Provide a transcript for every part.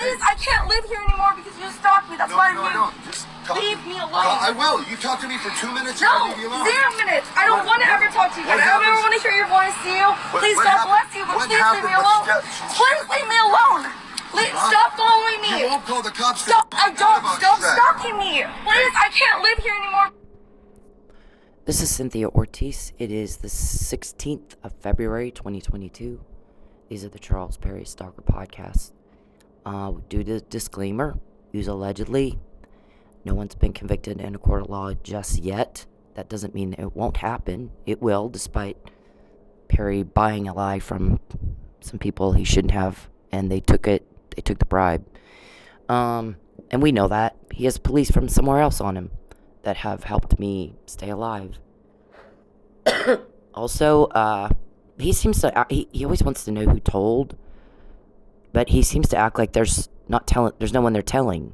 Please, I can't live here anymore because you stalked me. That's why I moved. No, just talk. Leave me alone. I will. You talk to me for 2 minutes and No, I'll leave you alone. 0 minutes. I don't want to ever talk to you. I don't ever want to hear your voice to you. Please, God bless you, but please leave me alone. Please leave me alone. Stop following me. You won't call the cops. Stop. I don't. Stop stalking me. Please, I can't live here anymore. This is Cynthia Ortiz. It is the 16th of February, 2022. These are the Charles Perry Stalker Podcasts. Due to disclaimer, use allegedly. No one's been convicted in a court of law just yet. That doesn't mean it won't happen. It will, despite Perry buying a lie from some people he shouldn't have, and they took it. They took the bribe. And we know that. He has police from somewhere else on him that have helped me stay alive. Also, he seems to, he always wants to know who told, but he seems to act like there's no one they're telling.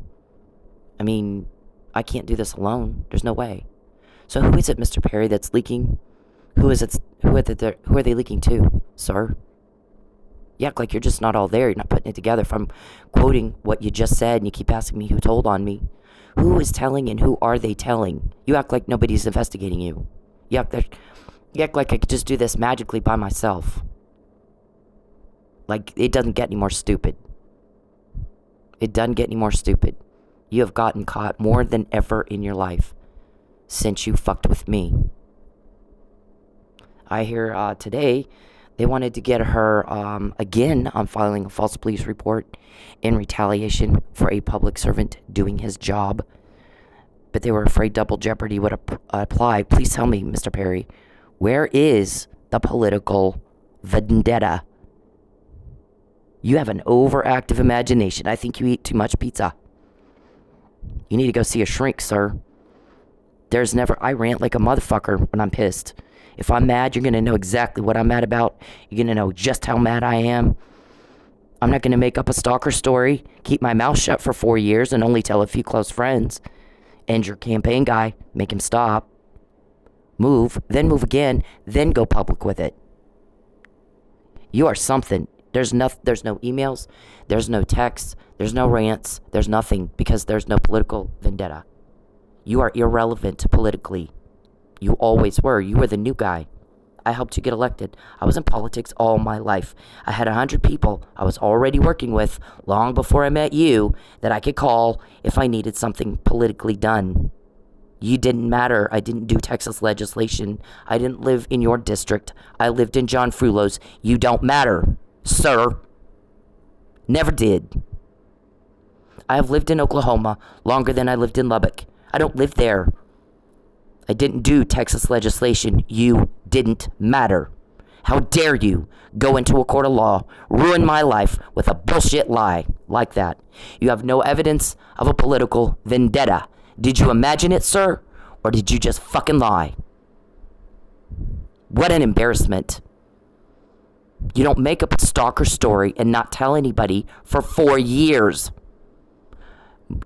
I mean, I can't do this alone. There's no way. So who is it, Mr. Perry, that's leaking? Who is it? Who are they leaking to, sir? You act like you're just not all there. You're not putting it together. If I'm quoting what you just said and you keep asking me who told on me, who is telling and who are they telling? You act like nobody's investigating you. You act like I could just do this magically by myself. Like, it doesn't get any more stupid. It doesn't get any more stupid. You have gotten caught more than ever in your life since you fucked with me. I hear today they wanted to get her again on filing a false police report in retaliation for a public servant doing his job. But they were afraid double jeopardy would apply. Please tell me, Mr. Perry, where is the political vendetta? You have an overactive imagination. I think you eat too much pizza. You need to go see a shrink, sir. I rant like a motherfucker when I'm pissed. If I'm mad, you're going to know exactly what I'm mad about. You're going to know just how mad I am. I'm not going to make up a stalker story, keep my mouth shut for 4 years and only tell a few close friends. And your campaign guy, make him stop. Move, then move again, then go public with it. You are something. There's no emails, there's no texts, there's no rants, there's nothing, because there's no political vendetta. You are irrelevant politically. You always were. You were the new guy. I helped you get elected. I was in politics all my life. I had 100 people I was already working with long before I met you that I could call if I needed something politically done. You didn't matter. I didn't do Texas legislation. I didn't live in your district. I lived in John Frulo's. You don't matter, sir. Never did. I have lived in Oklahoma longer than I lived in Lubbock. I don't live there. I didn't do Texas legislation. You didn't matter. How dare you go into a court of law, ruin my life with a bullshit lie like that? You have no evidence of a political vendetta. Did you imagine it, sir? Or did you just fucking lie? What an embarrassment. You don't make up a stalker story and not tell anybody for 4 years.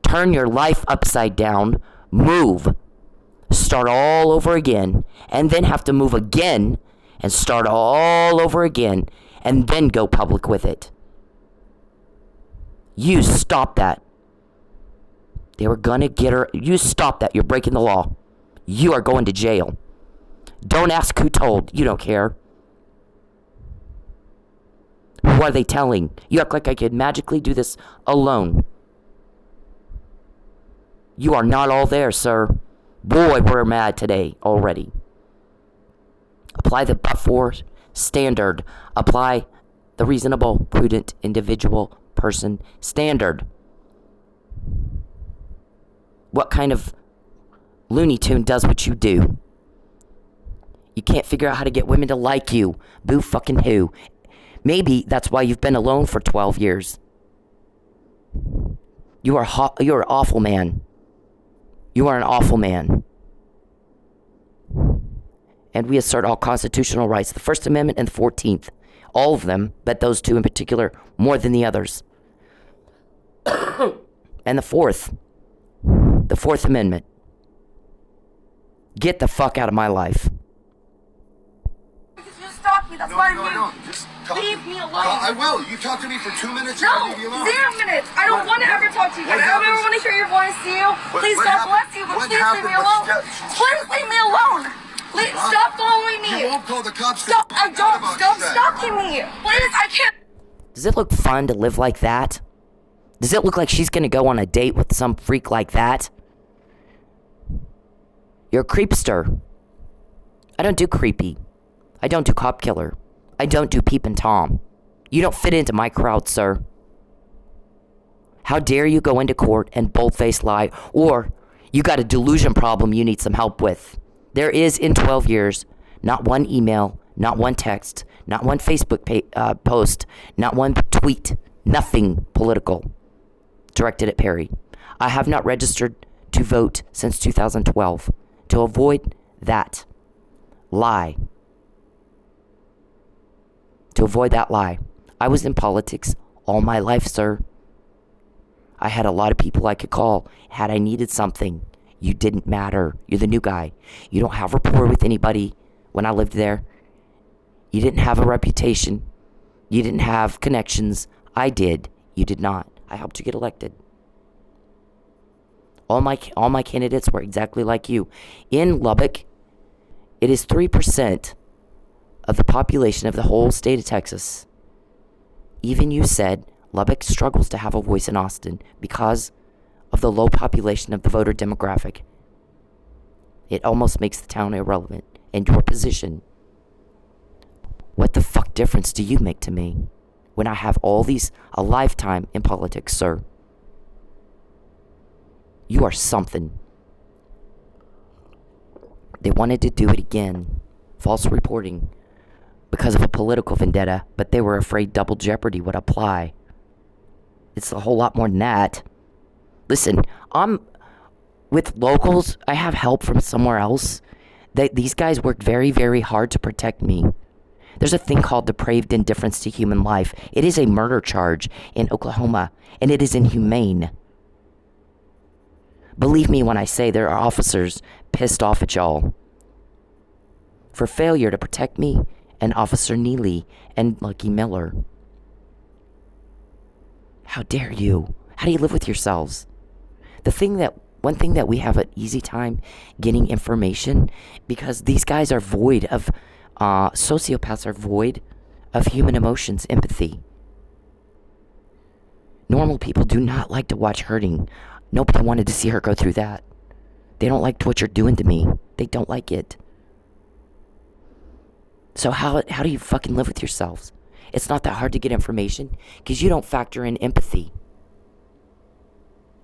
Turn your life upside down. Move. Start all over again, and then have to move again and start all over again, and then go public with it. You stop that. They were gonna get her. You stop that. You're breaking the law. You are going to jail. Don't ask who told. You don't care. Who are they telling? You act like I could magically do this alone. You are not all there, sir. Boy, we're mad today already. Apply the but-for standard. Apply the reasonable, prudent, individual person standard. What kind of Looney Tune does what you do? You can't figure out how to get women to like you. Boo fucking who. Maybe that's why you've been alone for 12 years. You're an awful man. You are an awful man. And we assert all constitutional rights, the First Amendment and the 14th. All of them, but those two in particular, more than the others. And the Fourth Amendment. Get the fuck out of my life. Because you stalked me, that's why I moved. No, just talk. Leave me alone. I will. You talk to me for 2 minutes and I'll leave you alone. 0 minutes. I don't talk to you again. I don't ever want to hear your voice, do you? Please, God bless you, but please leave me alone. Please leave me alone. Stop following me. You won't call the cops. Stop, I don't. Stop stalking me. Please, I can't. Does it look fun to live like that? Does it look like she's gonna go on a date with some freak like that? You're a creepster. I don't do creepy. I don't do cop killer. I don't do peep and Tom. You don't fit into my crowd, sir. How dare you go into court and bold-faced lie, or you got a delusion problem you need some help with. There is, in 12 years, not one email, not one text, not one Facebook post, not one tweet, nothing political directed at Perry. I have not registered to vote since 2012 to avoid that lie. To avoid that lie. I was in politics all my life, sir. I had a lot of people I could call had I needed something. You didn't matter. You're the new guy. You don't have rapport with anybody. When I lived there, you didn't have a reputation. You didn't have connections. I did. You did not. I helped you get elected. All my candidates were exactly like you. In Lubbock, it is 3% of the population of the whole state of Texas. Even you said Lubbock struggles to have a voice in Austin because of the low population of the voter demographic. It almost makes the town irrelevant. And your position, what the fuck difference do you make to me when I have a lifetime in politics, sir? You are something. They wanted to do it again. False reporting. Because of a political vendetta, but they were afraid double jeopardy would apply. It's a whole lot more than that. Listen, I'm with locals. I have help from somewhere else. These guys worked very, very hard to protect me. There's a thing called depraved indifference to human life. It is a murder charge in Oklahoma, and it is inhumane. Believe me when I say there are officers pissed off at y'all for failure to protect me and Officer Neely and Lucky Miller. How dare you? How do you live with yourselves? One thing that we have an easy time getting information, because these guys are void of, sociopaths are void of human emotions, empathy. Normal people do not like to watch hurting. Nobody wanted to see her go through that. They don't like what you're doing to me. They don't like it. So how do you fucking live with yourselves? It's not that hard to get information because you don't factor in empathy.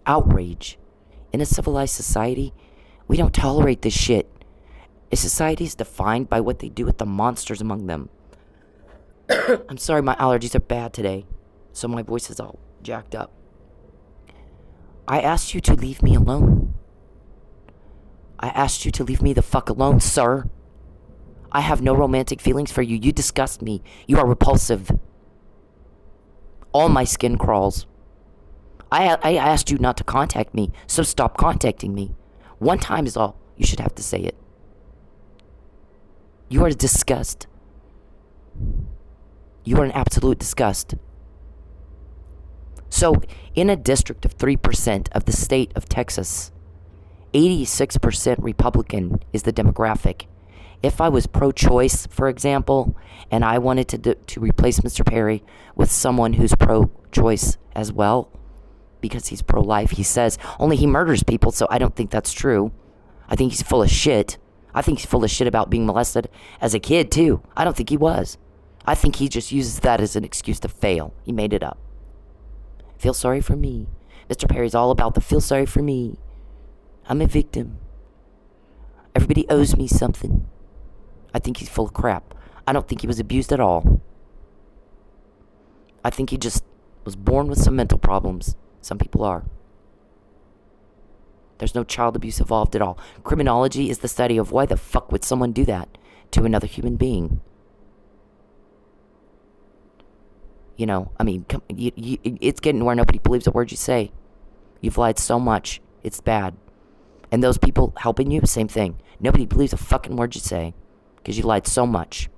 Outrage. In a civilized society, we don't tolerate this shit. A society is defined by what they do with the monsters among them. I'm sorry, my allergies are bad today, so my voice is all jacked up. I asked you to leave me alone. I asked you to leave me the fuck alone, sir. I have no romantic feelings for you. You disgust me. You are repulsive. All my skin crawls. I asked you not to contact me, so stop contacting me. One time is all. You should have to say it. You are a disgust. You are an absolute disgust. So, in a district of 3% of the state of Texas, 86% Republican is the demographic. If I was pro-choice, for example, and I wanted to replace Mr. Perry with someone who's pro-choice as well, because he's pro-life, he says, only he murders people, so I don't think that's true. I think he's full of shit. I think he's full of shit about being molested as a kid, too. I don't think he was. I think he just uses that as an excuse to fail. He made it up. Feel sorry for me. Mr. Perry's all about the feel sorry for me. I'm a victim. Everybody owes me something. I think he's full of crap. I don't think he was abused at all. I think he just was born with some mental problems. Some people are. There's no child abuse involved at all. Criminology is the study of why the fuck would someone do that to another human being. You know, I mean, it's getting where nobody believes a word you say. You've lied so much, it's bad. And those people helping you, same thing. Nobody believes a fucking word you say because you lied so much.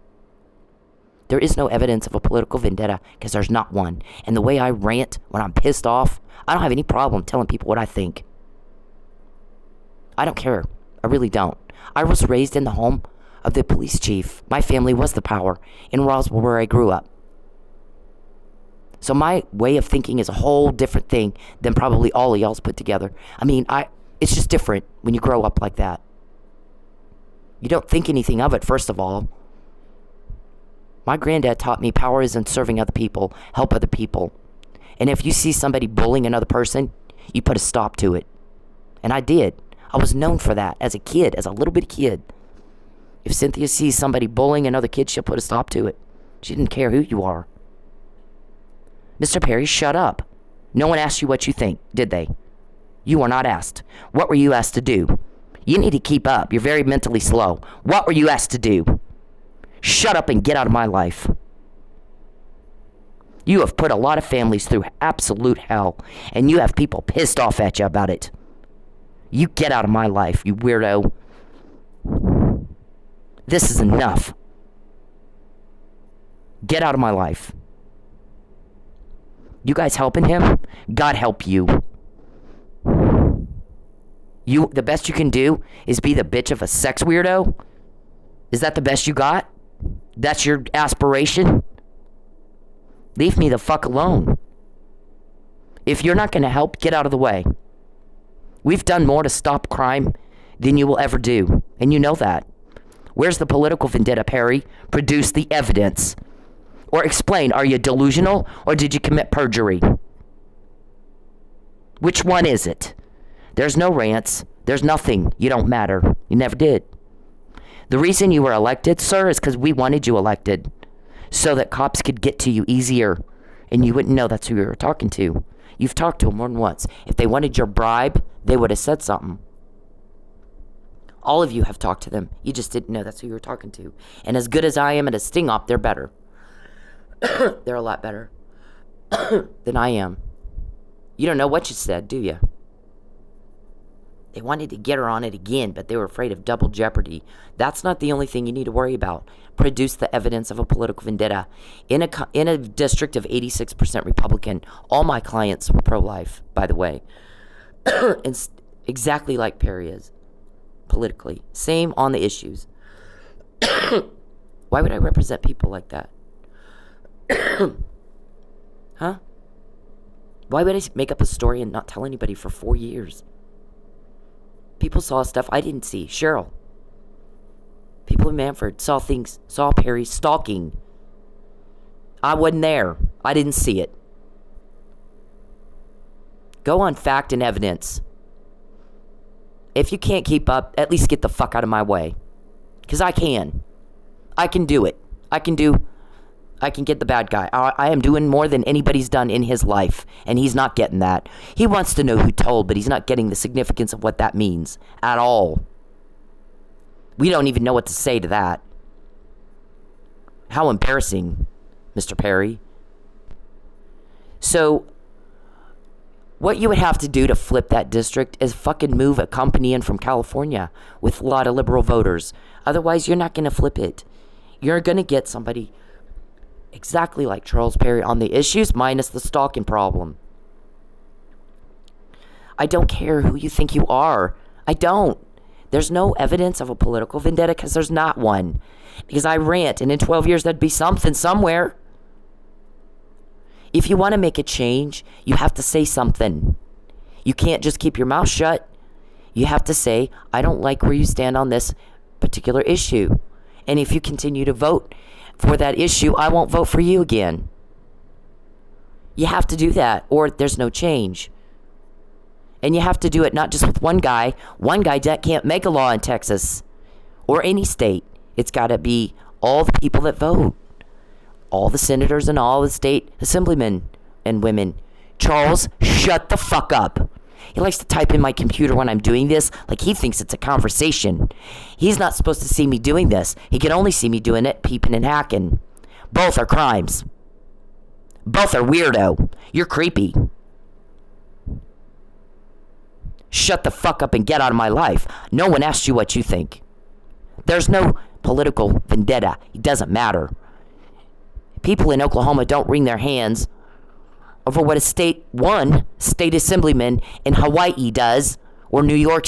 There is no evidence of a political vendetta because there's not one. And the way I rant when I'm pissed off, I don't have any problem telling people what I think. I don't care. I really don't. I was raised in the home of the police chief. My family was the power in Roswell, where I grew up. So my way of thinking is a whole different thing than probably all of y'all's put together. I mean, it's just different when you grow up like that. You don't think anything of it, first of all. My granddad taught me power is in serving other people, help other people. And if you see somebody bullying another person, you put a stop to it. And I did. I was known for that as a kid, as a little bitty kid. If Cynthia sees somebody bullying another kid, she'll put a stop to it. She didn't care who you are. Mr. Perry, shut up. No one asked you what you think, did they? You were not asked. What were you asked to do? You need to keep up. You're very mentally slow. What were you asked to do? Shut up and get out of my life. You have put a lot of families through absolute hell, and you have people pissed off at you about it. You get out of my life, you weirdo. This is enough. Get out of my life. You guys helping him? God help you. The best you can do is be the bitch of a sex weirdo? Is that the best you got? That's your aspiration? Leave me the fuck alone. If you're not going to help, get out of the way. We've done more to stop crime than you will ever do, and you know that. Where's the political vendetta, Perry? Produce the evidence. Or explain, are you delusional or did you commit perjury? Which one is it? There's no rants. There's nothing. You don't matter. You never did. The reason you were elected, sir, is because we wanted you elected so that cops could get to you easier and you wouldn't know that's who you were talking to. You've talked to them more than once. If they wanted your bribe, they would have said something. All of you have talked to them. You just didn't know that's who you were talking to. And as good as I am at a sting op, they're better. They're a lot better than I am. You don't know what you said, do you? They wanted to get her on it again, but they were afraid of double jeopardy. That's not the only thing you need to worry about. Produce the evidence of a political vendetta. In a district of 86% Republican, all my clients were pro-life, by the way. And exactly like Perry is, politically. Same on the issues. Why would I represent people like that? Huh? Why would I make up a story and not tell anybody for 4 years? People saw stuff I didn't see. Cheryl. People in Manford saw things, saw Perry stalking. I wasn't there. I didn't see it. Go on fact and evidence. If you can't keep up, at least get the fuck out of my way. Because I can. I can do it. I can get the bad guy. I am doing more than anybody's done in his life, and he's not getting that. He wants to know who told, but he's not getting the significance of what that means at all. We don't even know what to say to that. How embarrassing, Mr. Perry. So, what you would have to do to flip that district is fucking move a company in from California with a lot of liberal voters. Otherwise, you're not going to flip it. You're going to get somebody exactly like Charles Perry on the issues, minus the stalking problem. I don't care who you think you are. I don't. There's no evidence of a political vendetta because there's not one. Because I rant, and in 12 years there'd be something somewhere. If you want to make a change, you have to say something. You can't just keep your mouth shut. You have to say, I don't like where you stand on this particular issue. And if you continue to vote for that issue, I won't vote for you again. You have to do that, or there's no change. And you have to do it not just with one guy. One guy that can't make a law in Texas or any state. It's got to be all the people that vote. All the senators and all the state assemblymen and women. Charles, shut the fuck up. He likes to type in my computer when I'm doing this like he thinks it's a conversation. He's not supposed to see me doing this. He can only see me doing it, peeping and hacking. Both are crimes. Both are weirdo. You're creepy. Shut the fuck up and get out of my life. No one asked you what you think. There's no political vendetta. It doesn't matter. People in Oklahoma don't wring their hands over what one state assemblyman in Hawaii does, or New York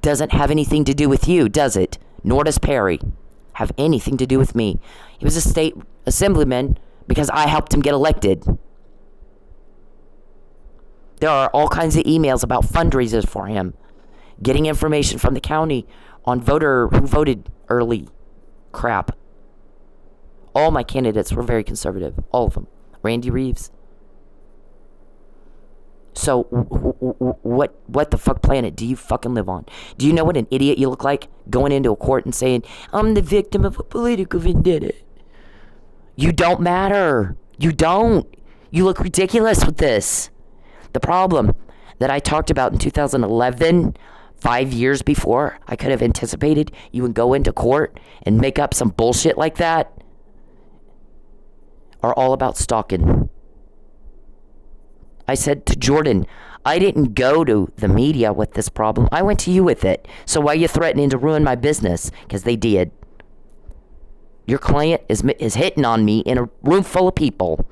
doesn't have anything to do with you, does it? Nor does Perry have anything to do with me. He was a state assemblyman because I helped him get elected. There are all kinds of emails about fundraisers for him, getting information from the county on who voted early crap. All my candidates were very conservative. All of them. Randy Reeves. So, what the fuck planet do you fucking live on? Do you know what an idiot you look like going into a court and saying, I'm the victim of a political vendetta? You don't matter. You don't. You look ridiculous with this. The problem that I talked about in 2011, 5 years before I could have anticipated you would go into court and make up some bullshit like that, are all about stalking. I said to Jordan, I didn't go to the media with this problem. I went to you with it. So why are you threatening to ruin my business? Because they did. Your client is hitting on me in a room full of people,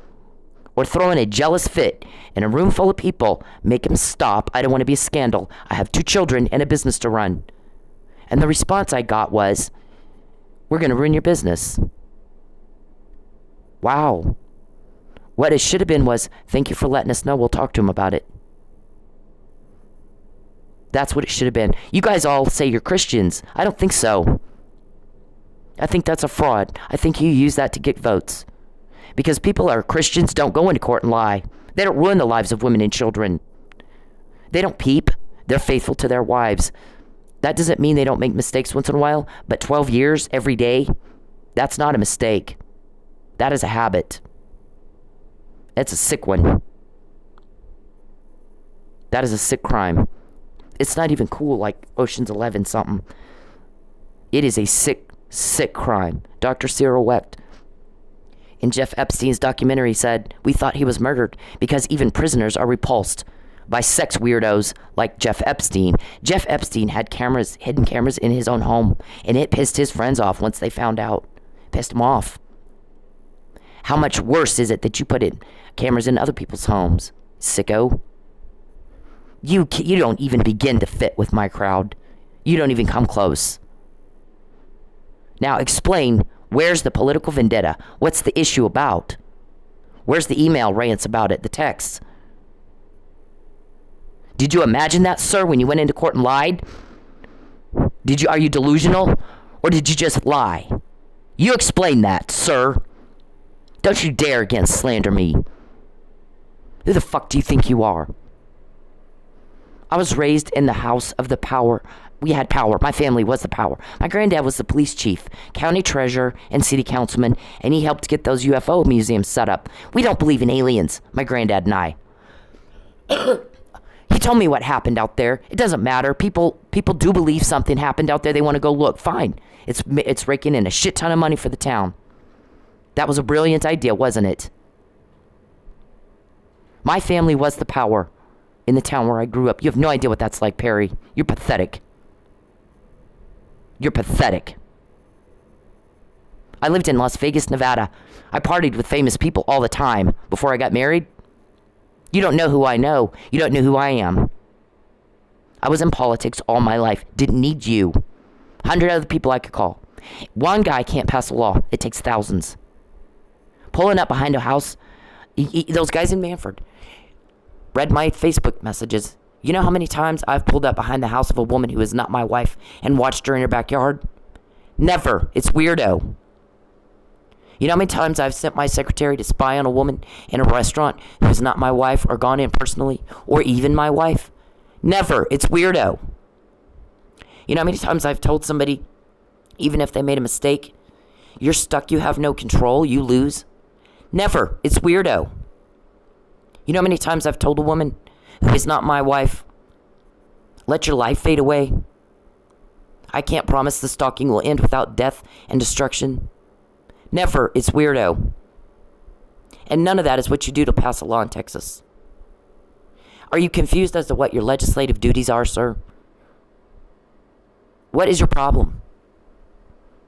or throwing a jealous fit in a room full of people. Make him stop. I don't want to be a scandal. I have 2 children and a business to run. And the response I got was, we're going to ruin your business. Wow. What it should have been was, thank you for letting us know. We'll talk to him about it. That's what it should have been. You guys all say you're Christians. I don't think so. I think that's a fraud. I think you use that to get votes. Because people are Christians, don't go into court and lie. They don't ruin the lives of women and children. They don't peep. They're faithful to their wives. That doesn't mean they don't make mistakes once in a while, but 12 years every day, that's not a mistake. That is a habit. That's a sick one. That is a sick crime. It's not even cool like Ocean's 11 something. It is a sick, sick crime. Dr. Cyril wept. In Jeff Epstein's documentary said, we thought he was murdered because even prisoners are repulsed by sex weirdos like Jeff Epstein. Jeff Epstein had hidden cameras in his own home, and it pissed his friends off once they found out. Pissed them off. How much worse is it that you put in cameras in other people's homes, sicko? You don't even begin to fit with my crowd. You don't even come close. Now explain, where's the political vendetta? What's the issue about? Where's the email rants about it, the texts? Did you imagine that, sir, when you went into court and lied? Are you delusional? Or did you just lie? You explain that, sir. Don't you dare again slander me. Who the fuck do you think you are? I was raised in the house of the power. We had power. My family was the power. My granddad was the police chief, county treasurer, and city councilman, and he helped get those UFO museums set up. We don't believe in aliens, my granddad and I. He told me what happened out there. It doesn't matter. People do believe something happened out there. They want to go look. Fine. It's raking in a shit ton of money for the town. That was a brilliant idea, wasn't it? My family was the power in the town where I grew up. You have no idea what that's like, Perry. You're pathetic. You're pathetic. I lived in Las Vegas, Nevada. I partied with famous people all the time before I got married. You don't know who I know. You don't know who I am. I was in politics all my life. Didn't need you. 100 other people I could call. One guy can't pass a law. It takes thousands. Pulling up behind a house, those guys in Manford read my Facebook messages. You know how many times I've pulled up behind the house of a woman who is not my wife and watched her in her backyard? Never. It's weirdo. You know how many times I've sent my secretary to spy on a woman in a restaurant who is not my wife, or gone in personally, or even my wife? Never. It's weirdo. You know how many times I've told somebody, even if they made a mistake, you're stuck, you have no control, you lose? Never. It's weirdo. You know how many times I've told a woman who is not my wife, let your life fade away? I can't promise the stalking will end without death and destruction. Never. It's weirdo. And none of that is what you do to pass a law in Texas. Are you confused as to what your legislative duties are, sir? What is your problem?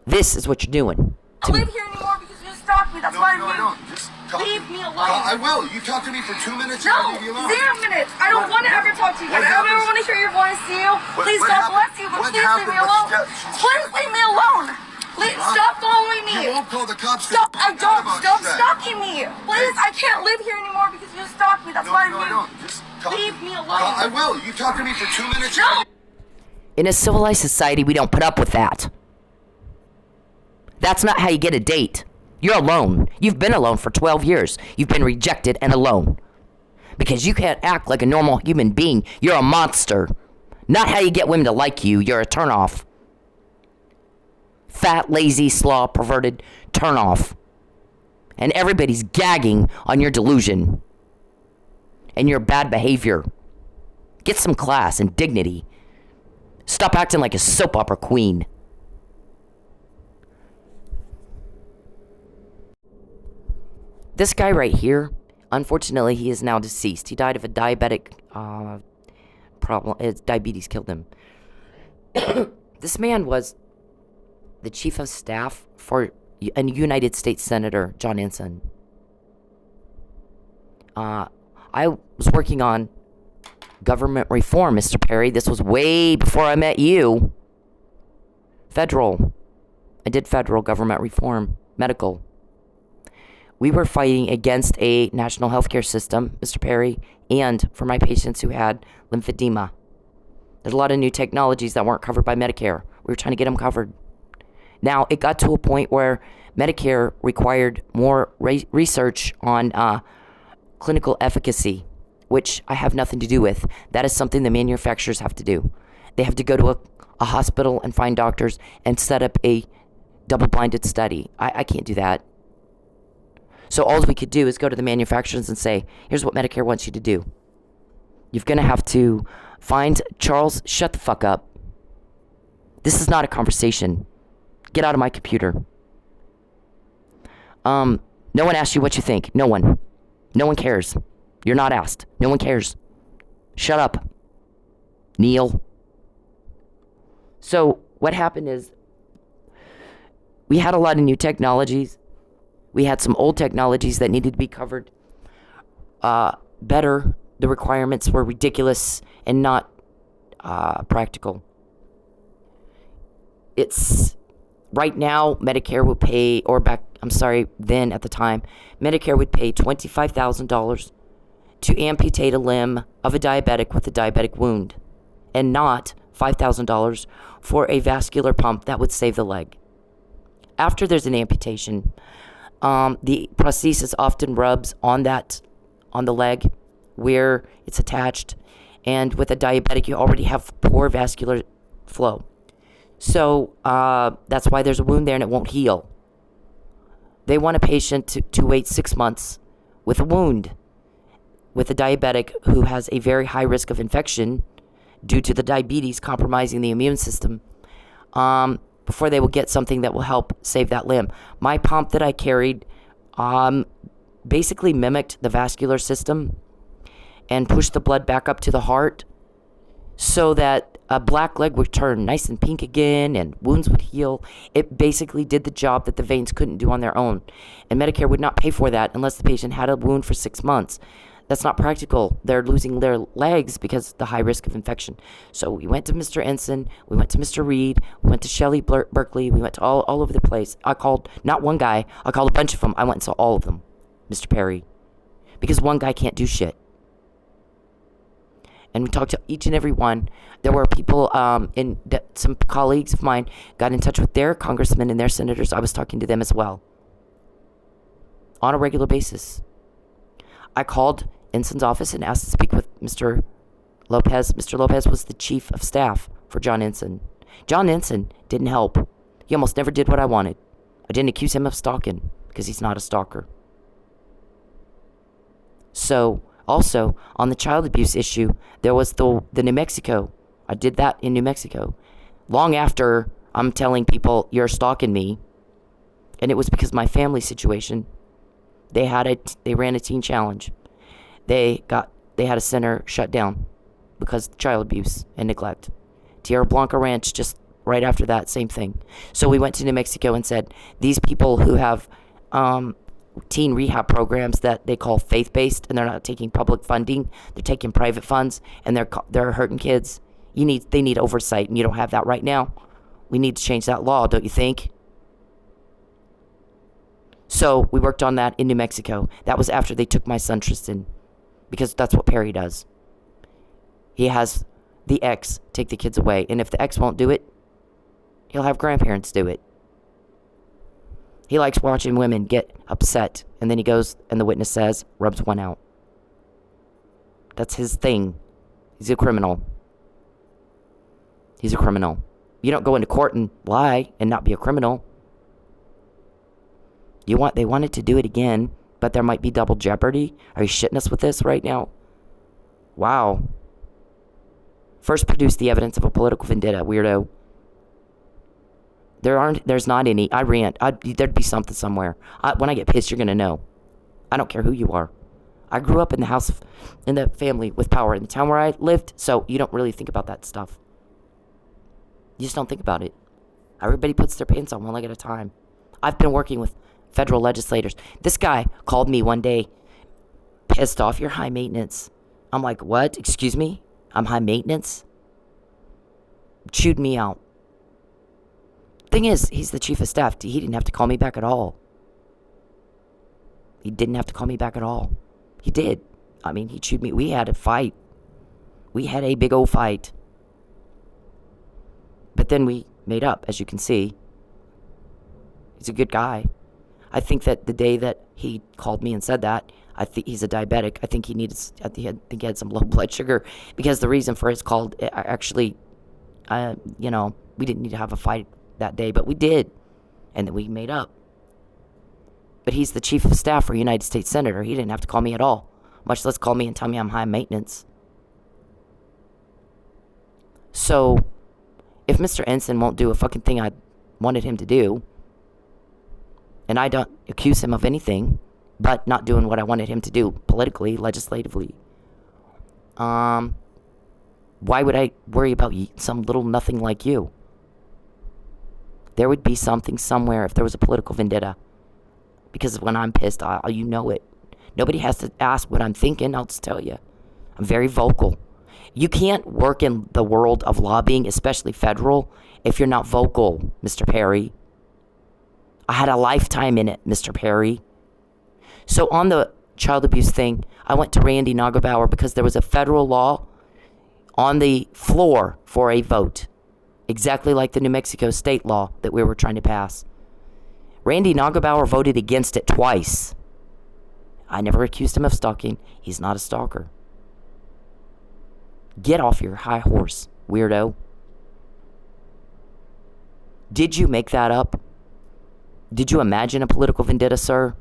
This is what you're doing. I don't live here anymore because you stalked me. That's why I moved. No, I don't. Just Leave me alone. I will. You talk to me for 2 minutes. No, I'll leave you alone. 0 minutes. I don't want to ever talk to you again. I don't ever want to hear your voice, Seal. Please, God bless you, but please leave me alone. Please leave me alone. Stop following me. You won't call the cops. Stop. I don't. Stop stalking me. Please, I can't live here anymore because you stalk me. That's why No. Just leave me alone. I will. You talk to me for 2 minutes. No. In a civilized society, we don't put up with that. That's not how you get a date. You're alone. You've been alone for 12 years. You've been rejected and alone. Because you can't act like a normal human being. You're a monster. Not how you get women to like you. You're a turnoff. Fat, lazy, slaw, perverted turnoff. And everybody's gagging on your delusion. And your bad behavior. Get some class and dignity. Stop acting like a soap opera queen. This guy right here, unfortunately, he is now deceased. He died of a diabetic problem. Diabetes killed him. This man was the chief of staff for a United States Senator, John Ensign. I was working on government reform, Mr. Perry. This was way before I met you. Federal. I did federal government reform, medical. We were fighting against a national healthcare system, Mr. Perry, and for my patients who had lymphedema. There's a lot of new technologies that weren't covered by Medicare. We were trying to get them covered. Now, it got to a point where Medicare required more research on clinical efficacy, which I have nothing to do with. That is something the manufacturers have to do. They have to go to a hospital and find doctors and set up a double-blinded study. I can't do that. So all we could do is go to the manufacturers and say, here's what Medicare wants you to do. You're going to have to find Charles, shut the fuck up. This is not a conversation. Get out of my computer. No one asked you what you think. No one. No one cares. You're not asked. No one cares. Shut up. Neil. So what happened is we had a lot of new technologies. We had some old technologies that needed to be covered better. The requirements were ridiculous and not practical. It's right now Medicare would pay, then at the time, Medicare would pay $25,000 to amputate a limb of a diabetic with a diabetic wound, and not $5,000 for a vascular pump that would save the leg. After there's an amputation, the prosthesis often rubs on the leg where it's attached, and with a diabetic, you already have poor vascular flow. So that's why there's a wound there and it won't heal. They want a patient to wait 6 months with a wound, with a diabetic who has a very high risk of infection due to the diabetes compromising the immune system, before they will get something that will help save that limb. My pump that I carried basically mimicked the vascular system and pushed the blood back up to the heart so that a black leg would turn nice and pink again and wounds would heal. It basically did the job that the veins couldn't do on their own. And Medicare would not pay for that unless the patient had a wound for 6 months. That's not practical. They're losing their legs because of the high risk of infection. So we went to Mr. Ensign, we went to Mr. Reed, we went to Shelley Berkeley, we went to all over the place. I called not one guy, I called a bunch of them. I went and saw all of them, Mr. Perry, because one guy can't do shit. And we talked to each and every one. There were people, some colleagues of mine got in touch with their congressmen and their senators. I was talking to them as well on a regular basis. I called Ensign's office and asked to speak with Mr. Lopez. Mr. Lopez was the chief of staff for John Ensign. John Ensign didn't help. He almost never did what I wanted. I didn't accuse him of stalking because he's not a stalker. So, also, on the child abuse issue, there was the New Mexico. I did that in New Mexico. Long after I'm telling people, you're stalking me. And it was because of my family situation. They ran a teen challenge. They had a center shut down because of child abuse and neglect. Tierra Blanca Ranch, just right after that, same thing. So we went to New Mexico and said, these people who have teen rehab programs that they call faith-based, and they're not taking public funding. They're taking private funds, and they're hurting kids. They need oversight, and you don't have that right now. We need to change that law, don't you think? So we worked on that in New Mexico. That was after they took my son Tristan, because that's what Perry does. He has the ex take the kids away, and if the ex won't do it, he'll have grandparents do it. He likes watching women get upset, and then he goes, and the witness says, rubs one out. That's his thing. He's a criminal. He's a criminal. You don't go into court and lie and not be a criminal. They wanted to do it again, but there might be double jeopardy. Are you shitting us with this right now? Wow. First produce the evidence of a political vendetta, weirdo. There's not any. I rant. There'd be something somewhere. When I get pissed, you're going to know. I don't care who you are. I grew up in the family with power in the town where I lived, so you don't really think about that stuff. You just don't think about it. Everybody puts their pants on one leg at a time. I've been working with federal legislators. This guy called me one day, pissed off, you're high maintenance. I'm like, what? Excuse me? I'm high maintenance? Chewed me out. Thing is, he's the chief of staff. He didn't have to call me back at all. He didn't have to call me back at all. He did. I mean, he chewed me. We had a fight. We had a big old fight. But then we made up, as you can see. He's a good guy. I think that the day that he called me and said that, I think he's a diabetic. I think he had some low blood sugar, because the reason for his call, actually, we didn't need to have a fight that day, but we did, and then we made up. But he's the chief of staff for a United States Senator. He didn't have to call me at all, much less call me and tell me I'm high maintenance. So, if Mr. Ensign won't do a fucking thing I wanted him to do, and I don't accuse him of anything but not doing what I wanted him to do politically, legislatively, why would I worry about some little nothing like you? There would be something somewhere if there was a political vendetta. Because when I'm pissed, you know it. Nobody has to ask what I'm thinking. I'll just tell you. I'm very vocal. You can't work in the world of lobbying, especially federal, if you're not vocal, Mr. Perry. I had a lifetime in it, Mr. Perry. So on the child abuse thing, I went to Randy Nagelbauer because there was a federal law on the floor for a vote. Exactly like the New Mexico state law that we were trying to pass. Randy Nagelbauer voted against it twice. I never accused him of stalking. He's not a stalker. Get off your high horse, weirdo. Did you make that up? Did you imagine a political vendetta, sir?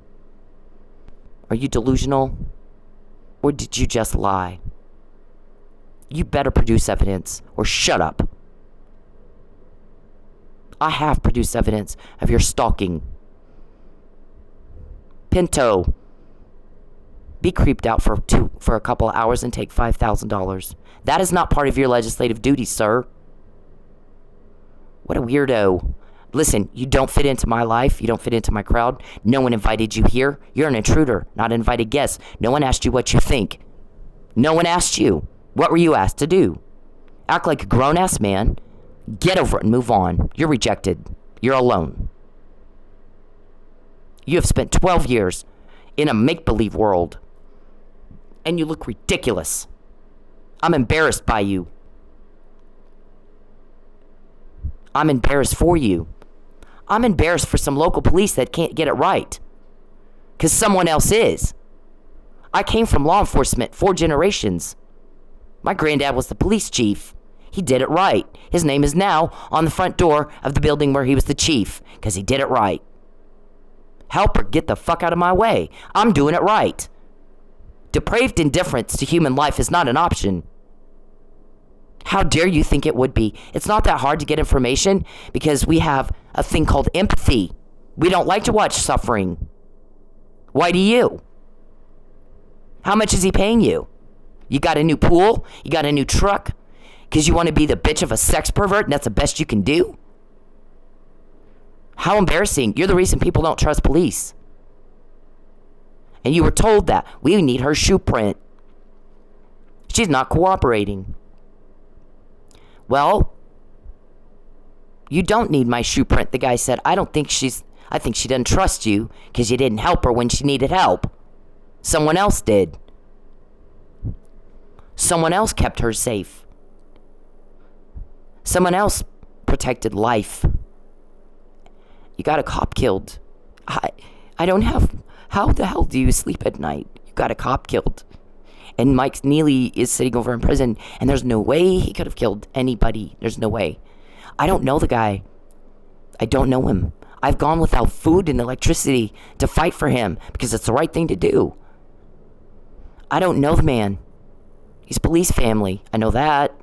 Are you delusional? Or did you just lie? You better produce evidence or shut up. I have produced evidence of your stalking. Pinto, be creeped out for a couple of hours and take $5,000. That is not part of your legislative duties, sir. What a weirdo. Listen, you don't fit into my life. You don't fit into my crowd. No one invited you here. You're an intruder, not an invited guest. No one asked you what you think. No one asked you. What were you asked to do? Act like a grown-ass man. Get over it and move on. You're rejected. You're alone. You have spent 12 years in a make-believe world, and you look ridiculous. I'm embarrassed by you. I'm embarrassed for you. I'm embarrassed for some local police that can't get it right, because someone else is. I came from law enforcement 4 generations. My granddad was the police chief. He did it right. His name is now on the front door of the building where he was the chief, because he did it right. Help her get the fuck out of my way. I'm doing it right. Depraved indifference to human life is not an option. How dare you think it would be? It's not that hard to get information because we have a thing called empathy. We don't like to watch suffering. Why do you? How much is he paying you? You got a new pool? You got a new truck? Because you want to be the bitch of a sex pervert and that's the best you can do? How embarrassing. You're the reason people don't trust police. And you were told that. We need her shoe print. She's not cooperating. Well, you don't need my shoe print. The guy said, I think she doesn't trust you because you didn't help her when she needed help. Someone else did. Someone else kept her safe. Someone else protected life. You got a cop killed. I don't have... How the hell do you sleep at night? You got a cop killed. And Mike Neely is sitting over in prison, and there's no way he could have killed anybody. There's no way. I don't know the guy. I don't know him. I've gone without food and electricity to fight for him because it's the right thing to do. I don't know the man. He's police family. I know that.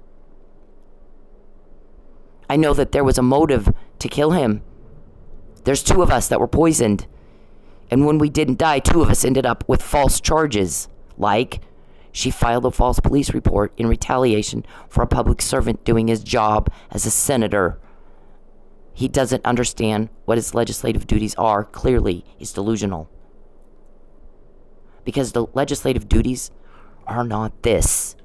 I know that there was a motive to kill him. There's 2 of us that were poisoned. And when we didn't die, 2 of us ended up with false charges. Like, she filed a false police report in retaliation for a public servant doing his job as a senator. He doesn't understand what his legislative duties are. Clearly, he's delusional. Because the legislative duties are not this.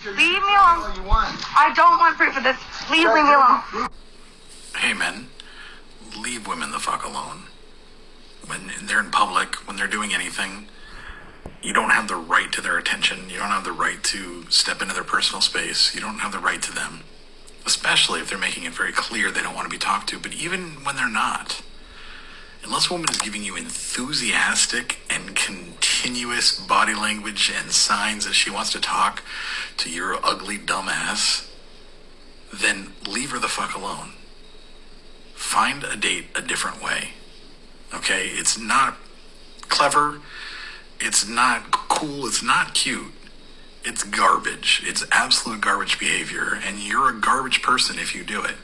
Leave me alone. I don't want proof of this. Please leave me alone. Hey, men. Leave women the fuck alone. When they're in public, when they're doing anything, you don't have the right to their attention. You don't have the right to step into their personal space. You don't have the right to them. Especially if they're making it very clear they don't want to be talked to. But even when they're not, unless a woman is giving you enthusiastic and continuous body language and signs that she wants to talk to your ugly dumb ass, then leave her the fuck alone. Find a date a different way. Okay? It's not clever. It's not cool. It's not cute. It's garbage. It's absolute garbage behavior. And you're a garbage person if you do it.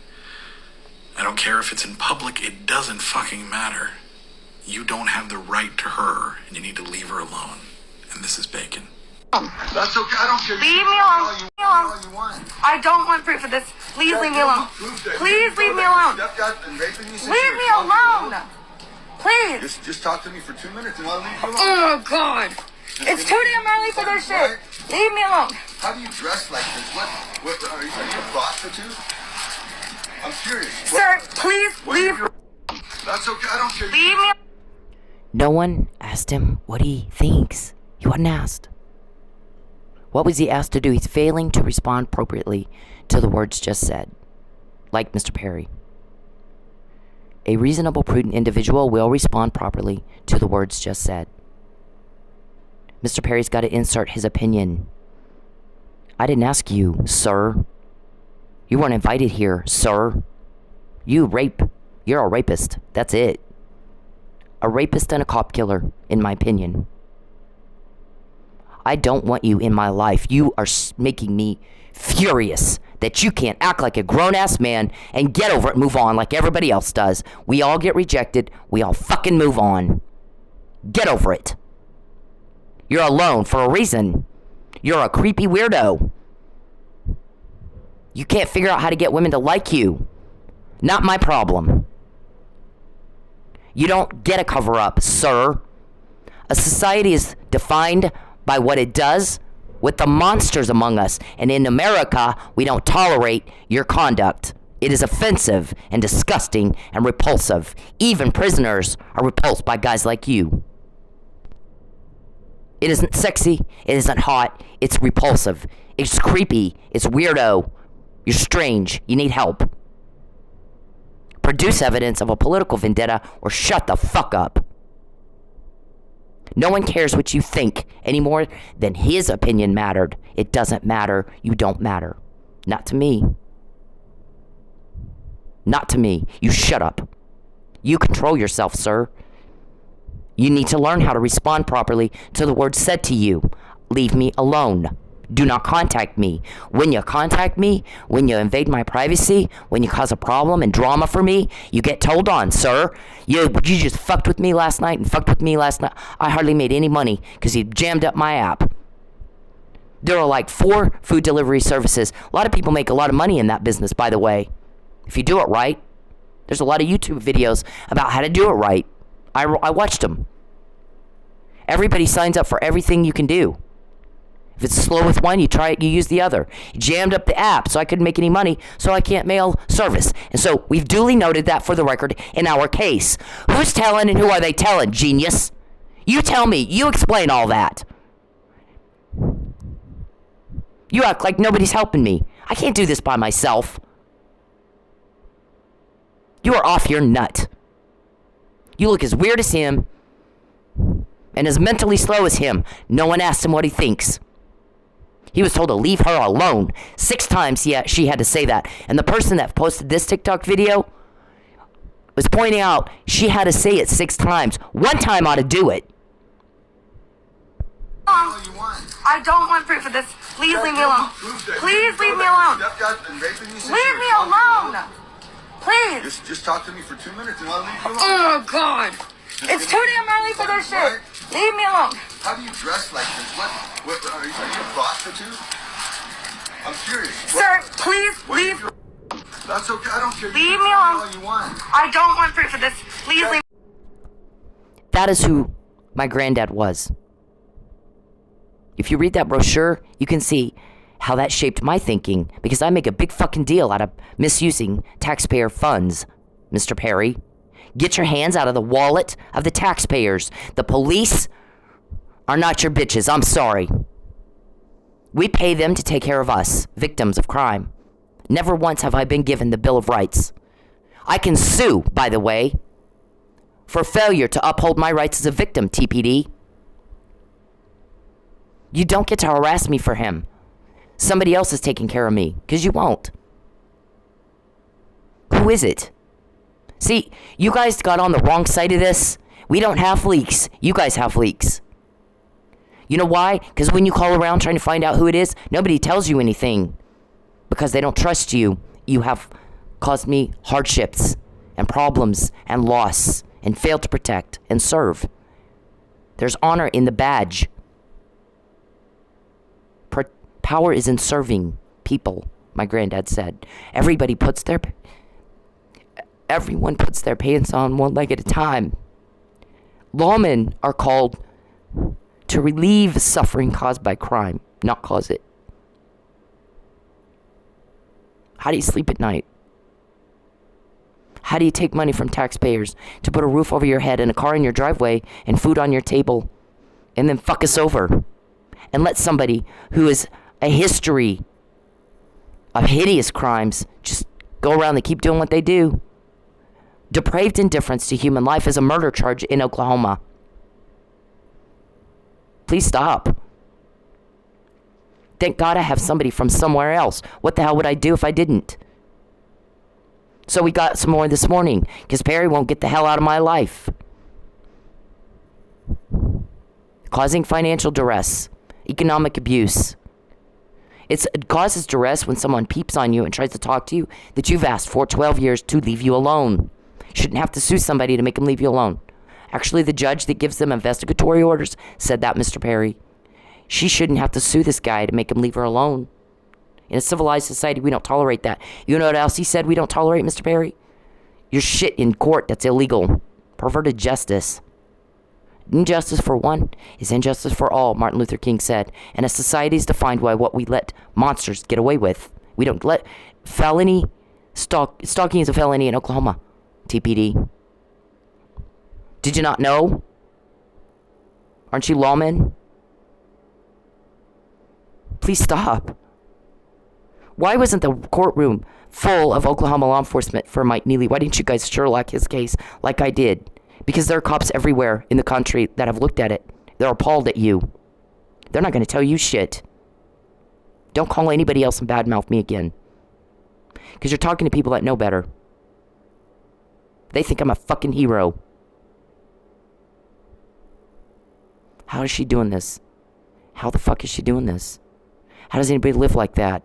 I don't care if it's in public. It doesn't fucking matter. You don't have the right to her, and you need to leave her alone. And this is Bacon. That's okay. I don't care. Leave me alone. Leave me alone. I don't want proof of this. Please leave me alone. Please leave me alone. Leave me alone. Please. Just talk to me for 2 minutes and I'll leave you alone. Oh, God. It's too damn early for this shit. Leave me alone. How do you dress like this? What are you a prostitute? I'm curious. Sir, please leave. That's okay. I don't care. Leave me. No one asked him what he thinks. He wasn't asked. What was he asked to do? He's failing to respond appropriately to the words just said. Like Mr. Perry. A reasonable, prudent individual will respond properly to the words just said. Mr. Perry's got to insert his opinion. I didn't ask you, sir. You weren't invited here, sir. You're a rapist. That's it. A rapist and a cop killer, in my opinion. I don't want you in my life. You are making me furious that you can't act like a grown-ass man and get over it and move on like everybody else does. We all get rejected. We all fucking move on. Get over it. You're alone for a reason. You're a creepy weirdo. You can't figure out how to get women to like you. Not my problem. You don't get a cover-up, sir. A society is defined by what it does with the monsters among us. And in America, we don't tolerate your conduct. It is offensive and disgusting and repulsive. Even prisoners are repulsed by guys like you. It isn't sexy. It isn't hot. It's repulsive. It's creepy. It's weirdo. You're strange. You need help. Produce evidence of a political vendetta or shut the fuck up. No one cares what you think any more than his opinion mattered. It doesn't matter. You don't matter. Not to me. Not to me. You shut up. You control yourself, sir. You need to learn how to respond properly to the words said to you. Leave me alone. Do not contact me. When you contact me, when you invade my privacy, when you cause a problem and drama for me, you get told on, sir. You just fucked with me last night and fucked with me last night. I hardly made any money because you jammed up my app. There are like 4 food delivery services. A lot of people make a lot of money in that business, by the way. If you do it right. There's a lot of YouTube videos about how to do it right. I watched them. Everybody signs up for everything you can do. If it's slow with one, you try it, you use the other. Jammed up the app so I couldn't make any money, so I can't mail service. And so we've duly noted that for the record in our case. Who's telling and who are they telling, genius? You tell me. You explain all that. You act like nobody's helping me. I can't do this by myself. You are off your nut. You look as weird as him and as mentally slow as him. No one asked him what he thinks. He was told to leave her alone. 6 times she had to say that. And the person that posted this TikTok video was pointing out she had to say it 6 times. 1 time ought to do it. I don't want proof of this. Please leave me alone. Please leave me alone. Leave me alone. Please. Just talk to me for 2 minutes and I'll leave you alone. Oh, God. It's too damn early for this shit. Leave me alone. How do you dress like this? What are you a prostitute? I'm curious. Sir, please leave. That's okay. I don't care. Leave me alone. All you want. I don't want proof of this. Please leave. That is who my granddad was. If you read that brochure, you can see how that shaped my thinking, because I make a big fucking deal out of misusing taxpayer funds, Mr. Perry. Get your hands out of the wallet of the taxpayers. The police are not your bitches. I'm sorry. We pay them to take care of us, victims of crime. Never once have I been given the Bill of Rights. I can sue, by the way, for failure to uphold my rights as a victim, TPD. You don't get to harass me for him. Somebody else is taking care of me, because you won't. Who is it? See, you guys got on the wrong side of this. We don't have leaks. You guys have leaks. You know why? Because when you call around trying to find out who it is, nobody tells you anything. Because they don't trust you. You have caused me hardships and problems and loss and failed to protect and serve. There's honor in the badge. Power is in serving people, my granddad said. Everyone puts their pants on one leg at a time. Lawmen are called to relieve suffering caused by crime, not cause it. How do you sleep at night? How do you take money from taxpayers to put a roof over your head and a car in your driveway and food on your table and then fuck us over and let somebody who is a history of hideous crimes just go around and keep doing what they do? Depraved indifference to human life is a murder charge in Oklahoma. Please stop. Thank God I have somebody from somewhere else. What the hell would I do if I didn't? So we got some more this morning, because Perry won't get the hell out of my life. Causing financial duress, economic abuse. It causes duress when someone peeps on you and tries to talk to you that you've asked for 12 years to leave you alone. Shouldn't have to sue somebody to make them leave you alone. Actually, the judge that gives them investigatory orders said that, Mr. Perry. She shouldn't have to sue this guy to make him leave her alone. In a civilized society, we don't tolerate that. You know what else he said we don't tolerate, Mr. Perry? Your shit in court, that's illegal. Perverted justice. Injustice for one is injustice for all, Martin Luther King said. And a society is defined by what we let monsters get away with. We don't let stalking is a felony in Oklahoma, TPD. Did you not know? Aren't you lawmen? Please stop. Why wasn't the courtroom full of Oklahoma law enforcement for Mike Neely? Why didn't you guys Sherlock his case like I did? Because there are cops everywhere in the country that have looked at it. They're appalled at you. They're not going to tell you shit. Don't call anybody else and badmouth me again. Because you're talking to people that know better. They think I'm a fucking hero. How is she doing this? How the fuck is she doing this? How does anybody live like that?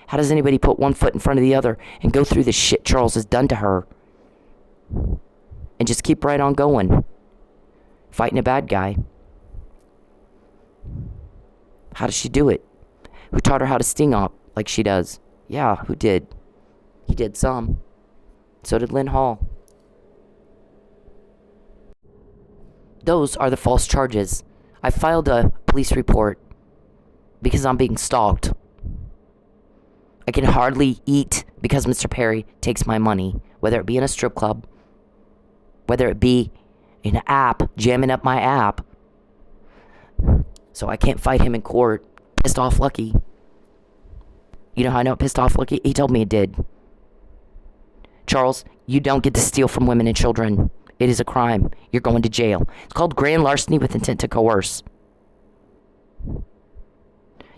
How does anybody put one foot in front of the other and go through the shit Charles has done to her? And just keep right on going. Fighting a bad guy. How does she do it? Who taught her how to sting up like she does? Yeah, who did? He did some. So did Lynn Hall. Those are the false charges. I filed a police report because I'm being stalked. I can hardly eat because Mr. Perry takes my money, whether it be in a strip club, whether it be in an app, jamming up my app. So I can't fight him in court. Pissed off Lucky. You know how I know it pissed off Lucky? He told me it did. Charles, you don't get to steal from women and children. It is a crime. You're going to jail. It's called grand larceny with intent to coerce.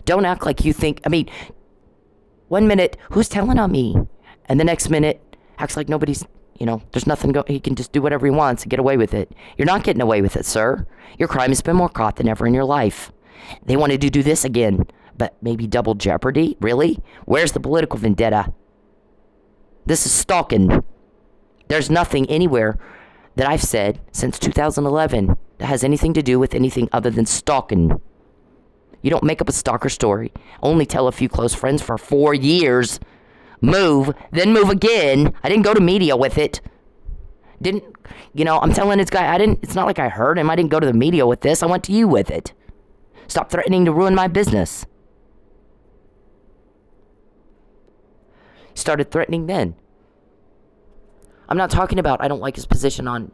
Don't act like you think, 1 minute, who's telling on me? And the next minute, acts like nobody's, there's nothing, he can just do whatever he wants and get away with it. You're not getting away with it, sir. Your crime has been more caught than ever in your life. They wanted to do this again, but maybe double jeopardy? Really? Where's the political vendetta? This is stalking. There's nothing anywhere that I've said since 2011 that has anything to do with anything other than stalking. You don't make up a stalker story. Only tell a few close friends for 4 years. Move, then move again. I didn't go to media with it. I'm telling this guy, it's not like I heard him. I didn't go to the media with this. I went to you with it. Stop threatening to ruin my business. Started threatening then. I'm not talking about I don't like his position on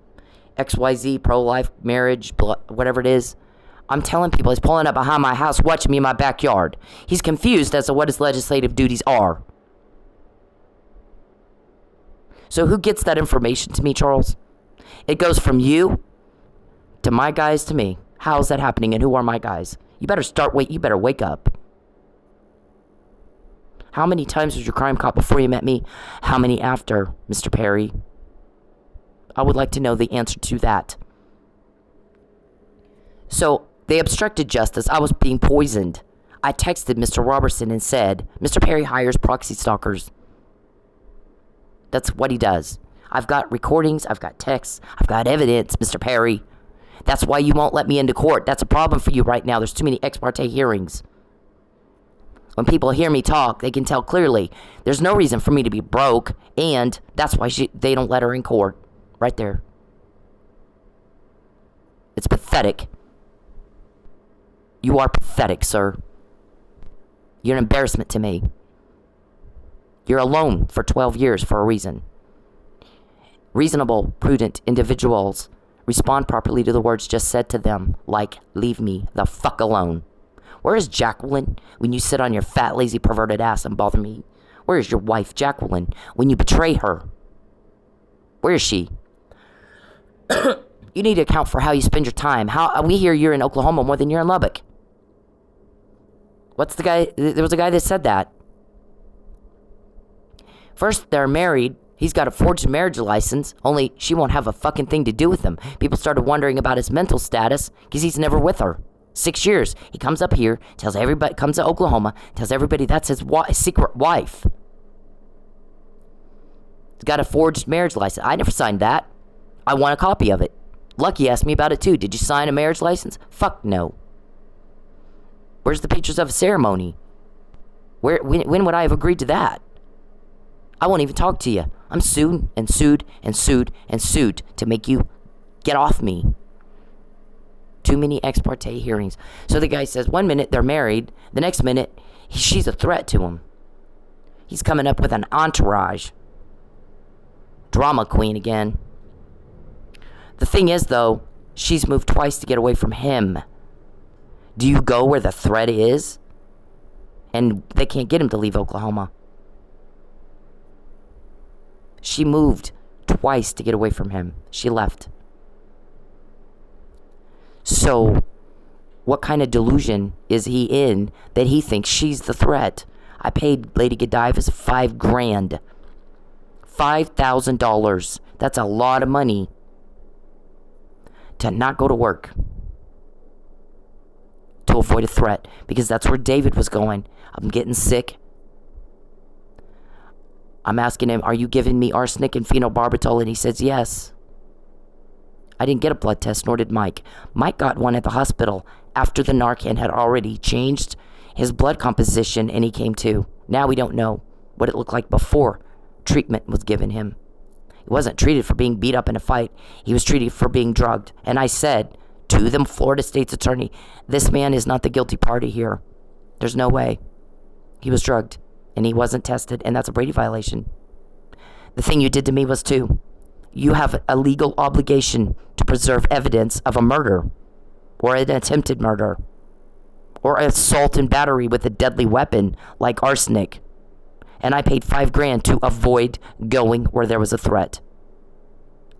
XYZ, pro-life, marriage, whatever it is. I'm telling people he's pulling up behind my house, watching me in my backyard. He's confused as to what his legislative duties are. So who gets that information to me, Charles? It goes from you to my guys to me. How is that happening and who are my guys? You better wake up. How many times was your crime caught before you met me? How many after, Mr. Perry? I would like to know the answer to that. So, they obstructed justice. I was being poisoned. I texted Mr. Robertson and said, Mr. Perry hires proxy stalkers. That's what he does. I've got recordings, I've got texts, I've got evidence, Mr. Perry. That's why you won't let me into court. That's a problem for you right now. There's too many ex parte hearings. When people hear me talk, they can tell clearly there's no reason for me to be broke, and that's why they don't let her in court. Right there. It's pathetic. You are pathetic, sir. You're an embarrassment to me. You're alone for 12 years for a reason. Reasonable, prudent individuals respond properly to the words just said to them, like, leave me the fuck alone. Where is Jacqueline when you sit on your fat, lazy, perverted ass and bother me? Where is your wife, Jacqueline, when you betray her? Where is she? You need to account for how you spend your time. We hear you're in Oklahoma more than you're in Lubbock. What's the guy? There was a guy that said that. First, they're married. He's got a forged marriage license, only she won't have a fucking thing to do with him. People started wondering about his mental status because he's never with her. 6 years. He comes up here, tells everybody, comes to Oklahoma, tells everybody that's his secret wife. He's got a forged marriage license. I never signed that. I want a copy of it. Lucky asked me about it too. Did you sign a marriage license? Fuck no. Where's the pictures of a ceremony? When would I have agreed to that? I won't even talk to you. I'm sued and sued and sued and sued to make you get off me. Too many ex parte hearings. So the guy says 1 minute they're married, the next minute she's a threat to him. He's coming up with an entourage. Drama queen again. The thing is though, she's moved twice to get away from him. Do you go where the threat is? And they can't get him to leave Oklahoma. She moved twice to get away from him. She left. So, what kind of delusion is he in that he thinks she's the threat? I paid Lady Godiva's $5,000. $5,000. That's a lot of money to not go to work. To avoid a threat. Because that's where David was going. I'm getting sick. I'm asking him, are you giving me arsenic and phenobarbital? And he says, yes. I didn't get a blood test, nor did Mike. Mike got one at the hospital after the Narcan had already changed his blood composition and he came to. Now we don't know what it looked like before treatment was given him. He wasn't treated for being beat up in a fight. He was treated for being drugged. And I said, to the Florida State's attorney, this man is not the guilty party here. There's no way. He was drugged and he wasn't tested, and that's a Brady violation. The thing you did to me was too. You have a legal obligation to preserve evidence of a murder or an attempted murder or assault and battery with a deadly weapon like arsenic. And I paid $5,000 to avoid going where there was a threat.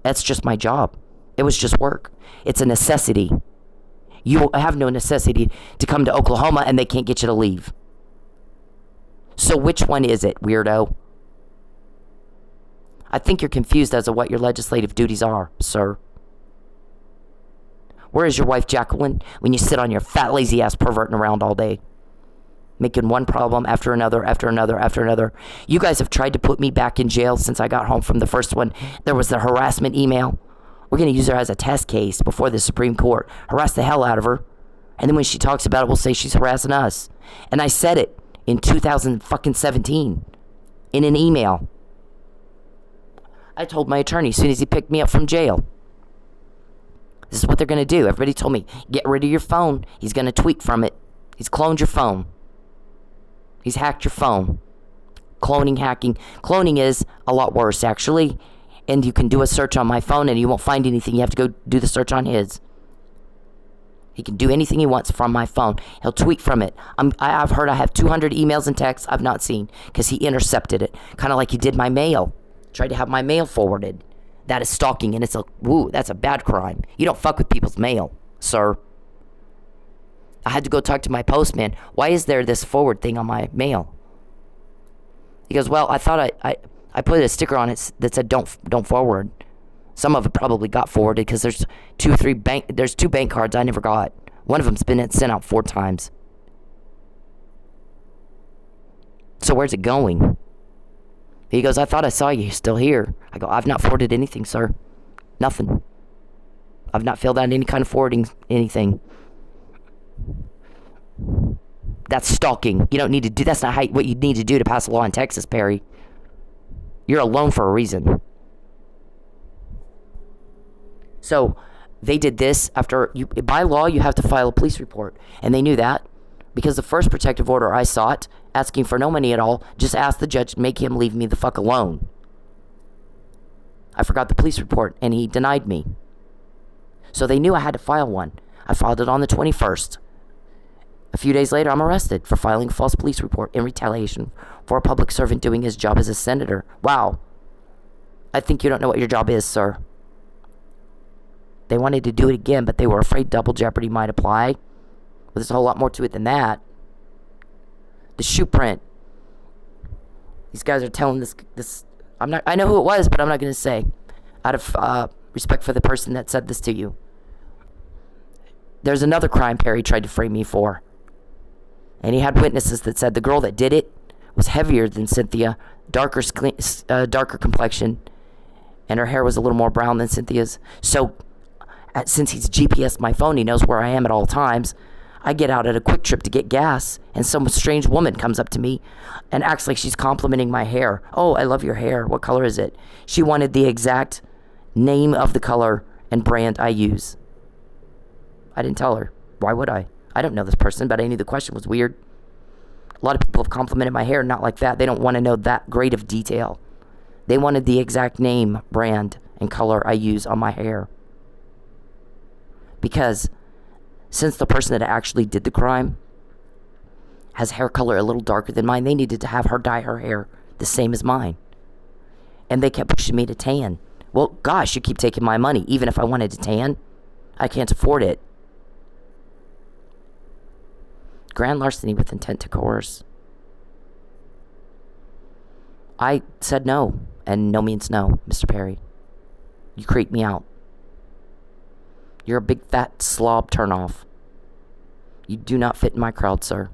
That's just my job. It was just work. It's a necessity. You have no necessity to come to Oklahoma and they can't get you to leave. So which one is it, weirdo? I think you're confused as to what your legislative duties are, sir. Where is your wife, Jacqueline, when you sit on your fat, lazy ass perverting around all day? Making one problem after another, after another, after another. You guys have tried to put me back in jail since I got home from the first one. There was the harassment email. We're going to use her as a test case before the Supreme Court. Harass the hell out of her. And then when she talks about it, we'll say she's harassing us. And I said it in 2017 in an email. I told my attorney as soon as he picked me up from jail. This is what they're going to do. Everybody told me, get rid of your phone. He's going to tweet from it. He's cloned your phone. He's hacked your phone. Cloning, hacking. Cloning is a lot worse, actually. And you can do a search on my phone and you won't find anything. You have to go do the search on his. He can do anything he wants from my phone. He'll tweet from it. I've heard I have 200 emails and texts I've not seen because he intercepted it. Kind of like he did my mail. Tried to have my mail forwarded. That is stalking, and that's a bad crime. You don't fuck with people's mail, sir. I had to go talk to my postman. Why is there this forward thing on my mail? He goes, well, I thought I put a sticker on it that said don't forward. Some of it probably got forwarded because there's two bank cards I never got. One of them's been sent out 4 times. So where's it going? He goes, I thought I saw you still here. I go, I've not forwarded anything, sir. Nothing. I've not filled out any kind of forwarding anything. That's stalking. You don't need to do, that's not what you need to do to pass a law in Texas, Perry. You're alone for a reason. So, they did this after, by law, you have to file a police report. And they knew that. Because the first protective order I sought, asking for no money at all, just asked the judge to make him leave me the fuck alone. I forgot the police report, and he denied me. So they knew I had to file one. I filed it on the 21st. A few days later, I'm arrested for filing a false police report in retaliation for a public servant doing his job as a senator. Wow. I think you don't know what your job is, sir. They wanted to do it again, but they were afraid double jeopardy might apply. But there's a whole lot more to it than that. The shoe print. These guys are telling this. I know who it was, but I'm not going to say. Out of respect for the person that said this to you. There's another crime Perry tried to frame me for. And he had witnesses that said the girl that did it was heavier than Cynthia, darker complexion, and her hair was a little more brown than Cynthia's. So, since he's GPSed my phone, he knows where I am at all times. I get out at a quick trip to get gas, and some strange woman comes up to me and acts like she's complimenting my hair. Oh, I love your hair. What color is it? She wanted the exact name of the color and brand I use. I didn't tell her. Why would I? I don't know this person, but I knew the question was weird. A lot of people have complimented my hair, not like that. They don't want to know that great of detail. They wanted the exact name, brand, and color I use on my hair. Because since the person that actually did the crime has hair color a little darker than mine, they needed to have her dye her hair the same as mine. And they kept pushing me to tan. Well, gosh, you keep taking my money. Even if I wanted to tan, I can't afford it. Grand larceny with intent to coerce. I said no, and no means no, Mr. Perry. You creep me out. You're a big fat slob turnoff. You do not fit in my crowd, sir.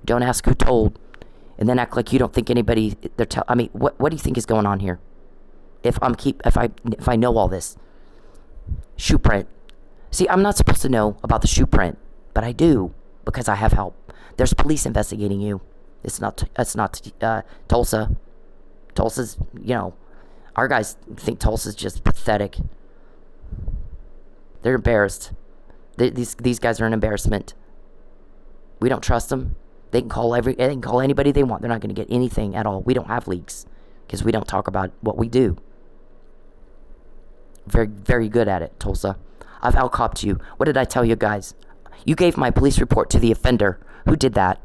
Don't ask who told, and then act like you don't think anybody. I mean, what do you think is going on here? If I know all this, shoe print. See, I'm not supposed to know about the shoe print, but I do because I have help. There's police investigating you. It's not Tulsa. Tulsa's, our guys think Tulsa's just pathetic. They're embarrassed. These guys are an embarrassment. We don't trust them. They can call anybody they want. They're not going to get anything at all. We don't have leaks because we don't talk about what we do. Very, very good at it, Tulsa. I've out-copped you. What did I tell you guys? You gave my police report to the offender. Who did that?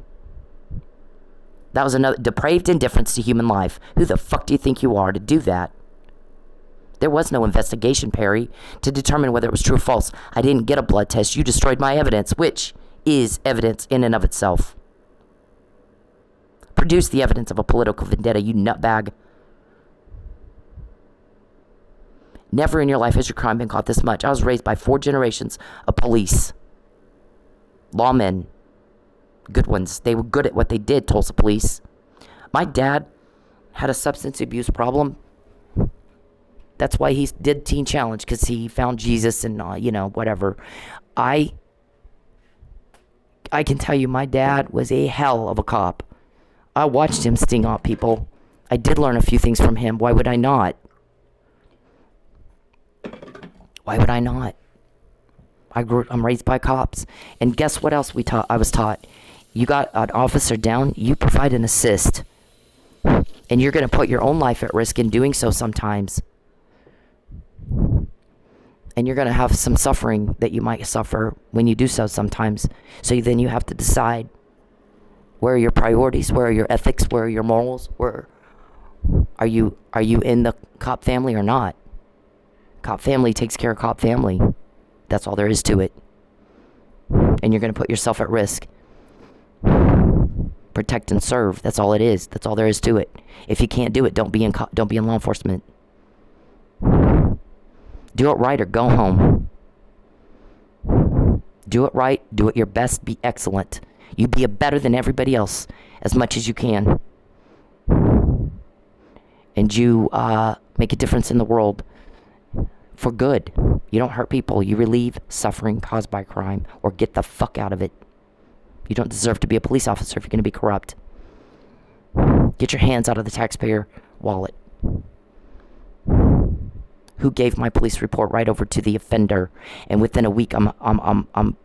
That was another depraved indifference to human life. Who the fuck do you think you are to do that? There was no investigation, Perry, to determine whether it was true or false. I didn't get a blood test. You destroyed my evidence, which is evidence in and of itself. Produce the evidence of a political vendetta, you nutbag. Never in your life has your crime been caught this much. I was raised by 4 generations of police. Lawmen. Good ones. They were good at what they did, Tulsa police. My dad had a substance abuse problem. That's why he did Teen Challenge, because he found Jesus and, whatever. I can tell you my dad was a hell of a cop. I watched him sting off people. I did learn a few things from him. Why would I not? Why would I not? I'm raised by cops. And guess what else I was taught? You got an officer down, you provide an assist. And you're going to put your own life at risk in doing so sometimes. And you're going to have some suffering that you might suffer when you do so sometimes. So then you have to decide, where are your priorities? Where are your ethics? Where are your morals? Where are you in the cop family or not? Cop family takes care of cop family. That's all there is to it. And you're going to put yourself at risk. Protect and serve. That's all it is. That's all there is to it. If you can't do it, don't be in law enforcement. Do it right or go home. Do it right. Do it your best. Be excellent. You be better than everybody else as much as you can. And you make a difference in the world for good. You don't hurt people. You relieve suffering caused by crime, or get the fuck out of it. You don't deserve to be a police officer if you're going to be corrupt. Get your hands out of the taxpayer wallet. Who gave my police report right over to the offender, and within a week I'm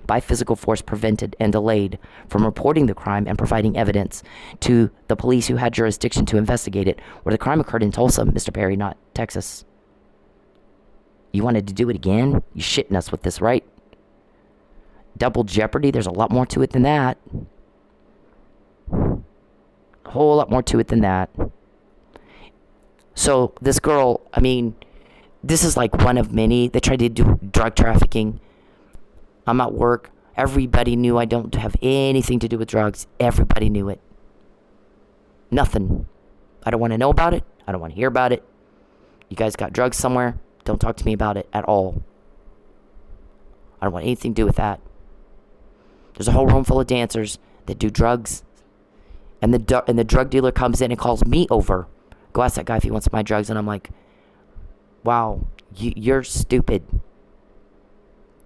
by physical force prevented and delayed from reporting the crime and providing evidence to the police who had jurisdiction to investigate it, where the crime occurred in Tulsa, Mr. Perry, not Texas. You wanted to do it again? You shitting us with this, right? Double jeopardy? There's a lot more to it than that. A whole lot more to it than that. So this girl, this is like one of many that tried to do drug trafficking. I'm at work. Everybody knew I don't have anything to do with drugs. Everybody knew it. Nothing. I don't want to know about it. I don't want to hear about it. You guys got drugs somewhere? Don't talk to me about it at all. I don't want anything to do with that. There's a whole room full of dancers that do drugs. And the drug dealer comes in and calls me over. Go ask that guy if he wants my drugs. And I'm like, wow, you're stupid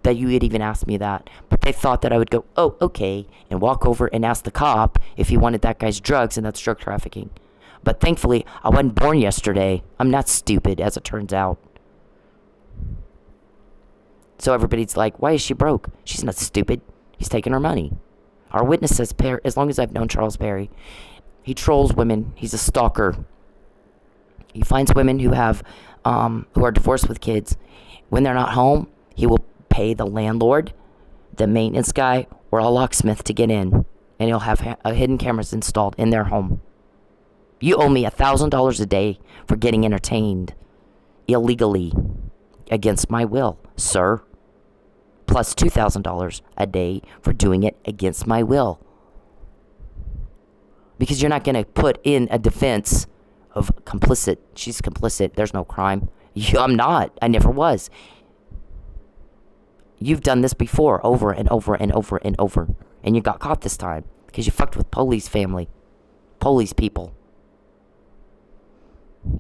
that you would even ask me that. But they thought that I would go, oh, okay, and walk over and ask the cop if he wanted that guy's drugs, and that's drug trafficking. But thankfully, I wasn't born yesterday. I'm not stupid, as it turns out. So everybody's like, why is she broke? She's not stupid. He's taking her money. Our witness says, as long as I've known Charles Perry, he trolls women. He's a stalker. He finds women who are divorced with kids. When they're not home, he will pay the landlord, the maintenance guy, or a locksmith to get in. And he'll have hidden cameras installed in their home. You owe me $1,000 a day for getting entertained illegally against my will, sir. Plus $2,000 a day for doing it against my will. Because you're not going to put in a defense of complicit. She's complicit. There's no crime. I'm not. I never was. You've done this before, over and over and over and over. And you got caught this time. Because you fucked with police family. Police people.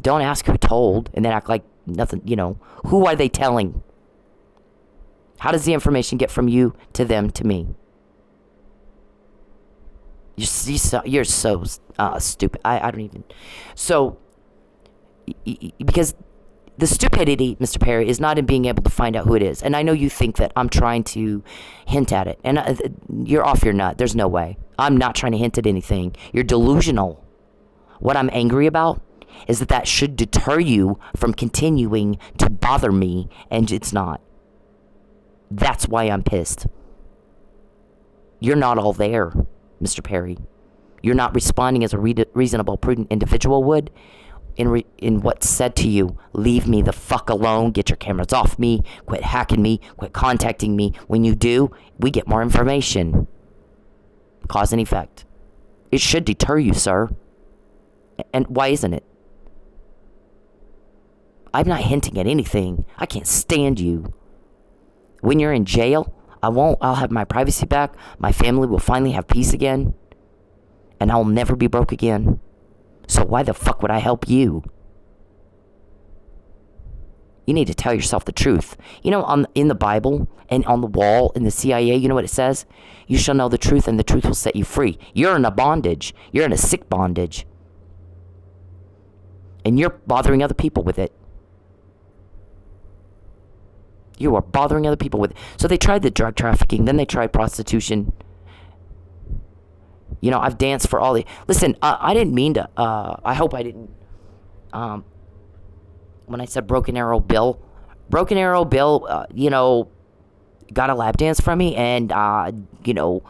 Don't ask who told and then act like nothing, Who are they telling? How does the information get from you to them to me? You're so stupid. I don't even. So, because the stupidity, Mr. Perry, is not in being able to find out who it is. And I know you think that I'm trying to hint at it. And you're off your nut. There's no way. I'm not trying to hint at anything. You're delusional. What I'm angry about is that should deter you from continuing to bother me, and it's not. That's why I'm pissed. You're not all there, Mr. Perry. You're not responding as a reasonable, prudent individual would in what's said to you. Leave me the fuck alone. Get your cameras off me. Quit hacking me. Quit contacting me. When you do, we get more information. Cause and effect. It should deter you, sir. And why isn't it? I'm not hinting at anything. I can't stand you. When you're in jail, I'll have my privacy back. My family will finally have peace again. And I'll never be broke again. So why the fuck would I help you? You need to tell yourself the truth. You know, in the Bible and on the wall in the CIA, you know what it says? You shall know the truth, and the truth will set you free. You're in a bondage. You're in a sick bondage. And you're bothering other people with it. You are bothering other people with it. So they tried the drug trafficking, then they tried prostitution. You know, I've danced for all the... Listen, I didn't mean to... I hope I didn't... when I said Broken Arrow Bill... Broken Arrow Bill, you know, got a lap dance from me, and, you know...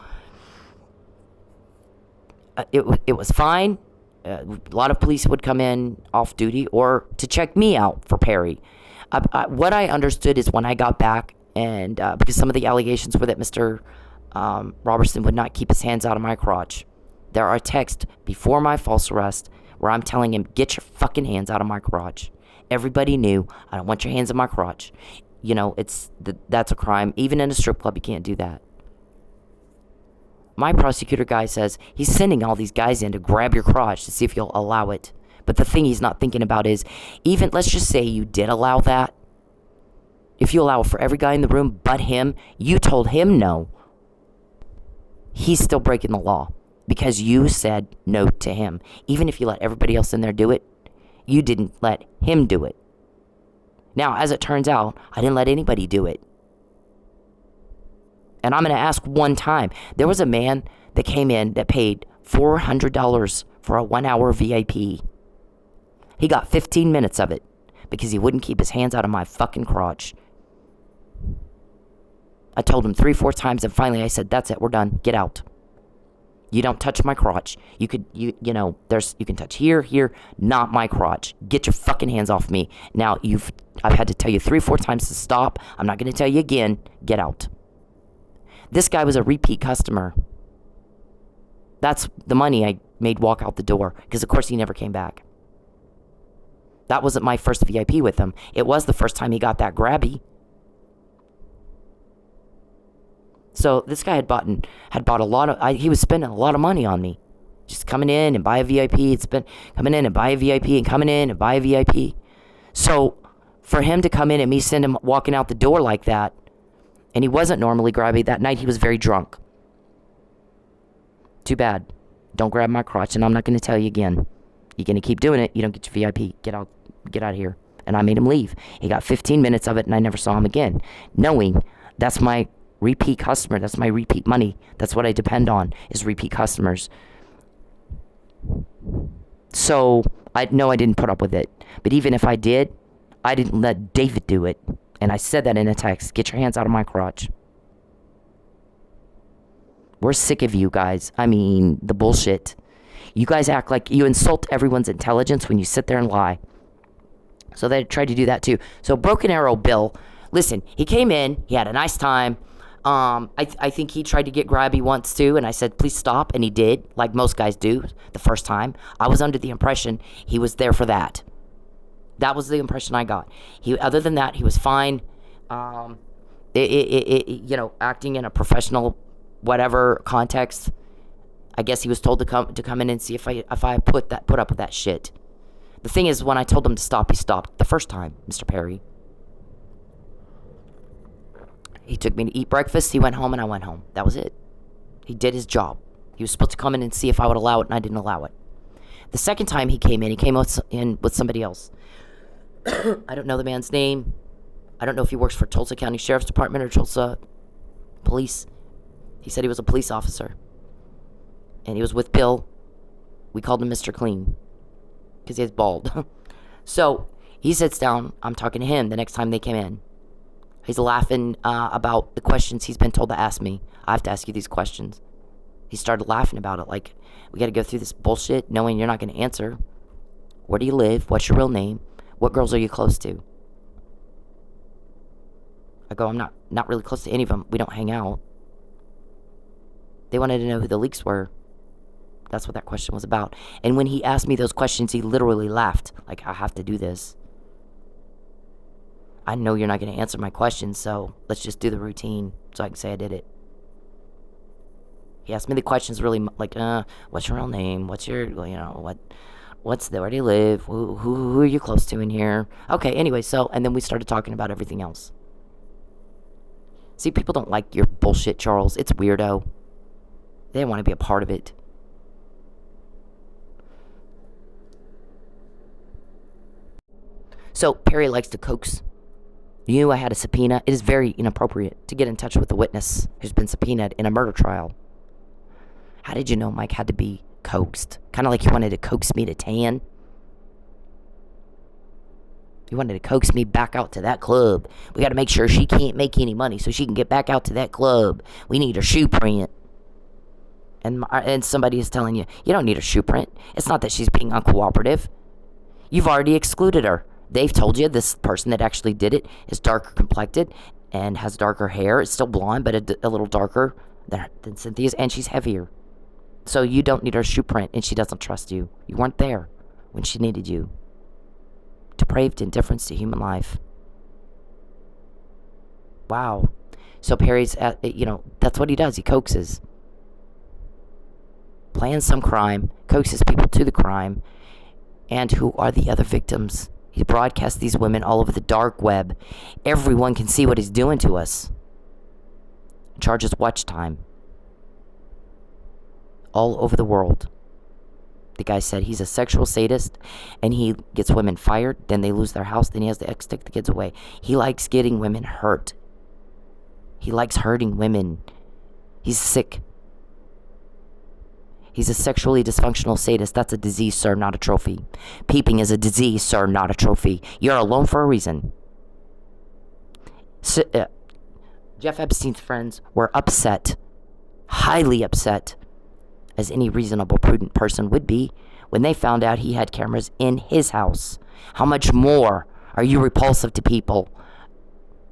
It was fine. A lot of police would come in off duty or to check me out for Perry. What I understood is when I got back, and because some of the allegations were that Mr. Robertson would not keep his hands out of my crotch. There are texts before my false arrest where I'm telling him, get your fucking hands out of my crotch. Everybody knew, I don't want your hands in my crotch. You know, that's a crime. Even in a strip club, you can't do that. My prosecutor guy says he's sending all these guys in to grab your crotch to see if you'll allow it. But the thing he's not thinking about is, even, let's just say you did allow that. If you allow it for every guy in the room but him, you told him no. He's still breaking the law because you said no to him. Even if you let everybody else in there do it, you didn't let him do it. Now, as it turns out, I didn't let anybody do it. And I'm going to ask one time. There was a man that came in that paid $400 for a 1-hour VIP. He got 15 minutes of it because he wouldn't keep his hands out of my fucking crotch. I told him 3-4 times, and finally I said, that's it, we're done. Get out. You don't touch my crotch. You know, you can touch here, not my crotch. Get your fucking hands off me. Now, I've had to tell you 3-4 times to stop. I'm not going to tell you again. Get out. This guy was a repeat customer. That's the money I made walk out the door, because of course he never came back. That wasn't my first VIP with him. It was the first time he got that grabby. So this guy had bought a lot of... he was spending a lot of money on me. Just coming in and buy a VIP. Coming in and buy a VIP and coming in and buy a VIP. So for him to come in and me send him walking out the door like that, and he wasn't normally grabby, that night he was very drunk. Too bad. Don't grab my crotch, and I'm not going to tell you again. You're going to keep doing it, you don't get your VIP. Get out of here. And I made him leave. He got 15 minutes of it, and I never saw him again. Knowing that's my repeat customer. That's my repeat money. That's what I depend on, is repeat customers. So, I didn't put up with it. But even if I did, I didn't let David do it. And I said that in a text. Get your hands out of my crotch. We're sick of you guys. I mean, the bullshit. You guys act like you insult everyone's intelligence when you sit there and lie. So they tried to do that too. So Broken Arrow Bill, listen, he came in, he had a nice time. I think he tried to get grabby once too, and I said, please stop, and he did, like most guys do the first time. I was under the impression he was there for that. That was the impression I got. Other than that, he was fine. Acting in a professional, whatever context. I guess he was told to come in and see if I put up with that shit. The thing is, when I told him to stop, he stopped the first time, Mr. Perry. He took me to eat breakfast, he went home, and I went home. That was it. He did his job. He was supposed to come in and see if I would allow it, and I didn't allow it. The second time he came in with somebody else. I don't know the man's name. I don't know if he works for Tulsa County Sheriff's Department or Tulsa Police. He said he was a police officer. And he was with Bill. We called him Mr. Clean. Because he is bald. So, he sits down. I'm talking to him the next time they came in. He's laughing about the questions he's been told to ask me. I have to ask you these questions. He started laughing about it. Like, we got to go through this bullshit knowing you're not going to answer. Where do you live? What's your real name? What girls are you close to? I go, I'm not really close to any of them. We don't hang out. They wanted to know who the leaks were. That's what that question was about. And when he asked me those questions, he literally laughed. Like, I have to do this. I know you're not going to answer my questions, so let's just do the routine so I can say I did it. He asked me the questions really like, what's your real name? What's your, where do you live? Who are you close to in here? Okay, anyway, so, and then we started talking about everything else. See, people don't like your bullshit, Charles. It's weirdo. They don't want to be a part of it. So, Perry likes to coax. You knew I had a subpoena. It is very inappropriate to get in touch with a witness who's been subpoenaed in a murder trial. How did you know Mike had to be coaxed? Kind of like you wanted to coax me to tan. You wanted to coax me back out to that club. We got to make sure she can't make any money so she can get back out to that club. We need her shoe print. And somebody is telling you, you don't need her shoe print. It's not that she's being uncooperative. You've already excluded her. They've told you this person that actually did it is darker complected and has darker hair. It's still blonde, but a little darker than Cynthia's, and she's heavier. So you don't need her shoe print, and she doesn't trust you. You weren't there when she needed you. Depraved indifference to human life. Wow. So Perry's, that's what he does. He coaxes. Plans some crime, coaxes people to the crime, and who are the other victims? He broadcasts these women all over the dark web. Everyone can see what he's doing to us. Charges watch time. All over the world. The guy said he's a sexual sadist, and he gets women fired, then they lose their house, then he has to take the kids away. He likes getting women hurt. He likes hurting women. He's sick. He's a sexually dysfunctional sadist. That's a disease, sir, not a trophy. Peeping is a disease, sir, not a trophy. You're alone for a reason. Jeff Epstein's friends were upset, highly upset, as any reasonable, prudent person would be, when they found out he had cameras in his house. How much more are you repulsive to people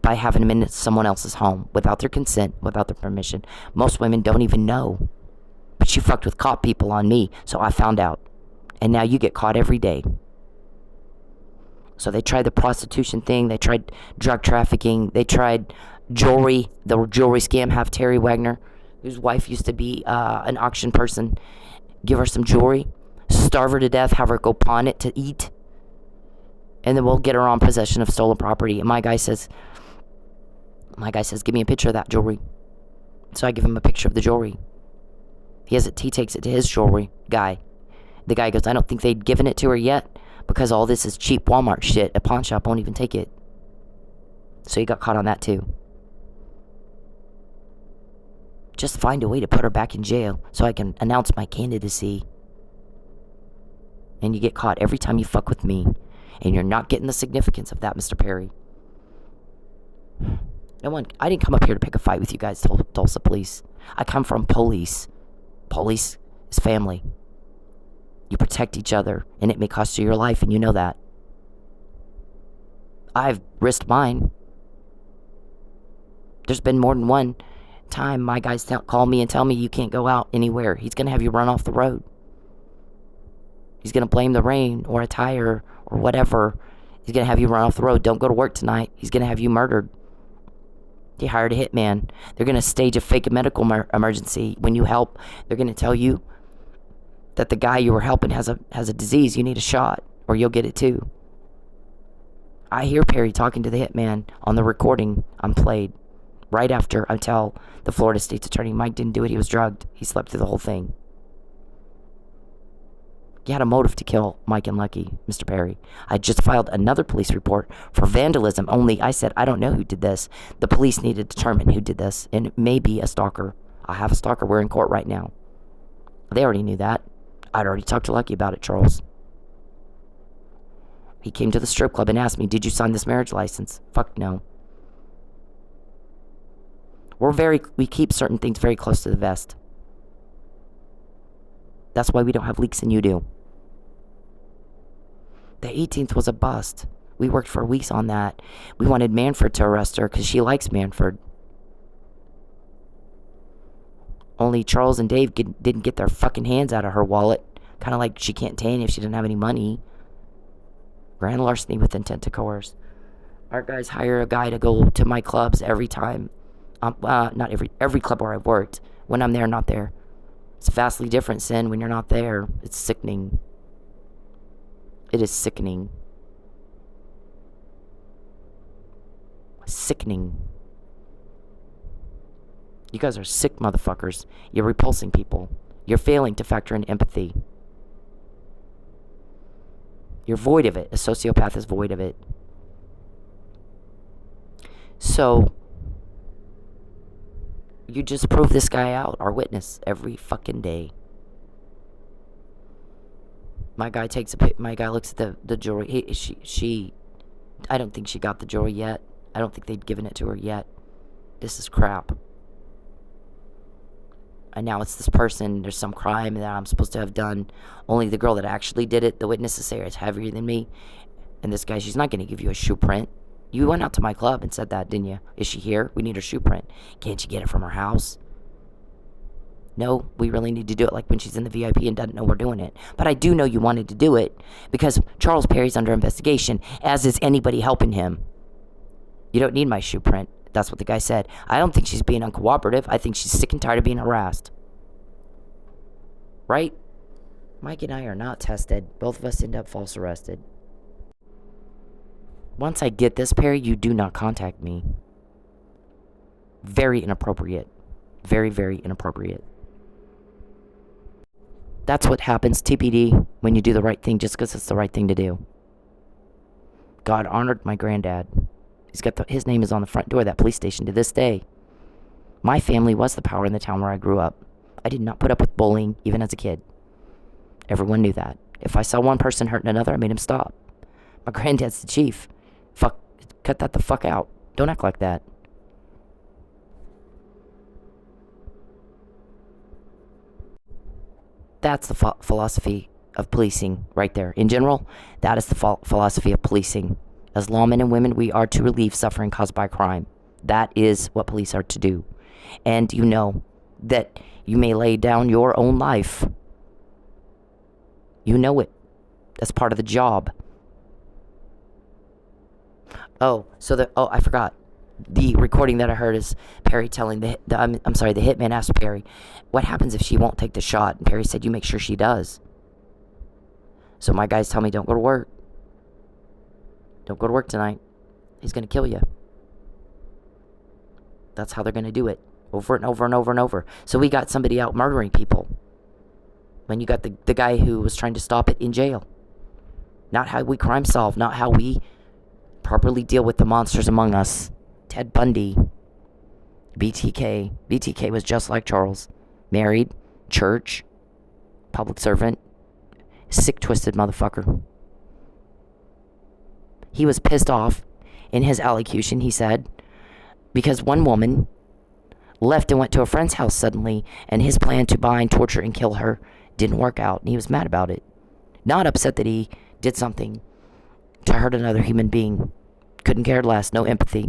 by having them in someone else's home without their consent, without their permission? Most women don't even know. But you fucked with caught people on me, so I found out. And now you get caught every day. So they tried the prostitution thing. They tried drug trafficking. They tried jewelry, the jewelry scam. Have Terry Wagner, whose wife used to be an auction person, give her some jewelry, starve her to death, have her go pawn it to eat, and then we'll get her on possession of stolen property. And my guy says, give me a picture of that jewelry. So I give him a picture of the jewelry. He takes it to his jewelry guy. The guy goes, I don't think they'd given it to her yet because all this is cheap Walmart shit. A pawn shop won't even take it. So he got caught on that too. Just find a way to put her back in jail so I can announce my candidacy. And you get caught every time you fuck with me. And you're not getting the significance of that, Mr. Perry. I didn't come up here to pick a fight with you guys, Tulsa police. I come from police. Police is family. You protect each other, and it may cost you your life, and you know that. I've risked mine. There's been more than one time my guys call me and tell me you can't go out anywhere. He's going to have you run off the road. He's going to blame the rain or a tire or whatever. He's going to have you run off the road. Don't go to work tonight. He's going to have you murdered. They hired a hitman. They're going to stage a fake medical emergency. When you help, they're going to tell you that the guy you were helping has a disease. You need a shot or you'll get it too. I hear Perry talking to the hitman on the recording I'm played right after I tell the Florida State's attorney Mike didn't do it. He was drugged. He slept through the whole thing. You had a motive to kill Mike and Lucky, Mr. Perry. I just filed another police report for vandalism, only I said I don't know who did this. The police need to determine who did this, and it may be a stalker. I have a stalker. We're in court right now. They already knew that. I'd already talked to Lucky about it, Charles. He came to the strip club and asked me, did you sign this marriage license? Fuck no. We keep certain things very close to the vest. That's why we don't have leaks and you do. The 18th was a bust. We worked for weeks on that. We wanted Manford to arrest her because she likes Manford. Only Charles and Dave didn't get their fucking hands out of her wallet. Kind of like she can't tame if she didn't have any money. Grand larceny with intent to coerce. Our guys hire a guy to go to my clubs every time. Not every club where I've worked. When I'm there, not there. It's vastly different, Sin. When you're not there, it's sickening. It is sickening. Sickening. You guys are sick motherfuckers. You're repulsing people. You're failing to factor in empathy. You're void of it. A sociopath is void of it. So, you just prove this guy out, our witness, every fucking day. My guy looks at the jewelry. I don't think she got the jewelry yet. I don't think they'd given it to her yet. This is crap. And now it's this person, there's some crime that I'm supposed to have done. Only the girl that actually did it, the witnesses say it's heavier than me. And this guy, she's not going to give you a shoe print. You went out to my club and said that, didn't you? Is she here? We need her shoe print. Can't you get it from her house? No, we really need to do it like when she's in the VIP and doesn't know we're doing it. But I do know you wanted to do it because Charles Perry's under investigation, as is anybody helping him. You don't need my shoe print. That's what the guy said. I don't think she's being uncooperative. I think she's sick and tired of being harassed. Right? Mike and I are not tested. Both of us end up false arrested. Once I get this, Perry, you do not contact me. Very inappropriate. Very, very inappropriate. That's what happens, TPD, when you do the right thing just because it's the right thing to do. God honored my granddad. His name is on the front door of that police station to this day. My family was the power in the town where I grew up. I did not put up with bullying, even as a kid. Everyone knew that. If I saw one person hurting another, I made him stop. My granddad's the chief. Fuck, cut that the fuck out. Don't act like that. That's the philosophy of policing right there. In general, that is the philosophy of policing. As lawmen and women, we are to relieve suffering caused by crime. That is what police are to do. And you know that you may lay down your own life. You know it. That's part of the job. I forgot. The recording that I heard is Perry telling the hitman asked Perry, what happens if she won't take the shot? And Perry said, you make sure she does. So my guys tell me, don't go to work. Don't go to work tonight. He's going to kill you. That's how they're going to do it. Over and over and over and over. So we got somebody out murdering people. When you got the guy who was trying to stop it in jail. Not how we crime solve. Not how we properly deal with the monsters among us. Ted Bundy. BTK. BTK was just like Charles. Married. Church. Public servant. Sick, twisted motherfucker. He was pissed off in his allocution, he said, because one woman left and went to a friend's house suddenly, and his plan to bind, torture, and kill her didn't work out, and he was mad about it. Not upset that he did something to hurt another human being. Couldn't care less, no empathy.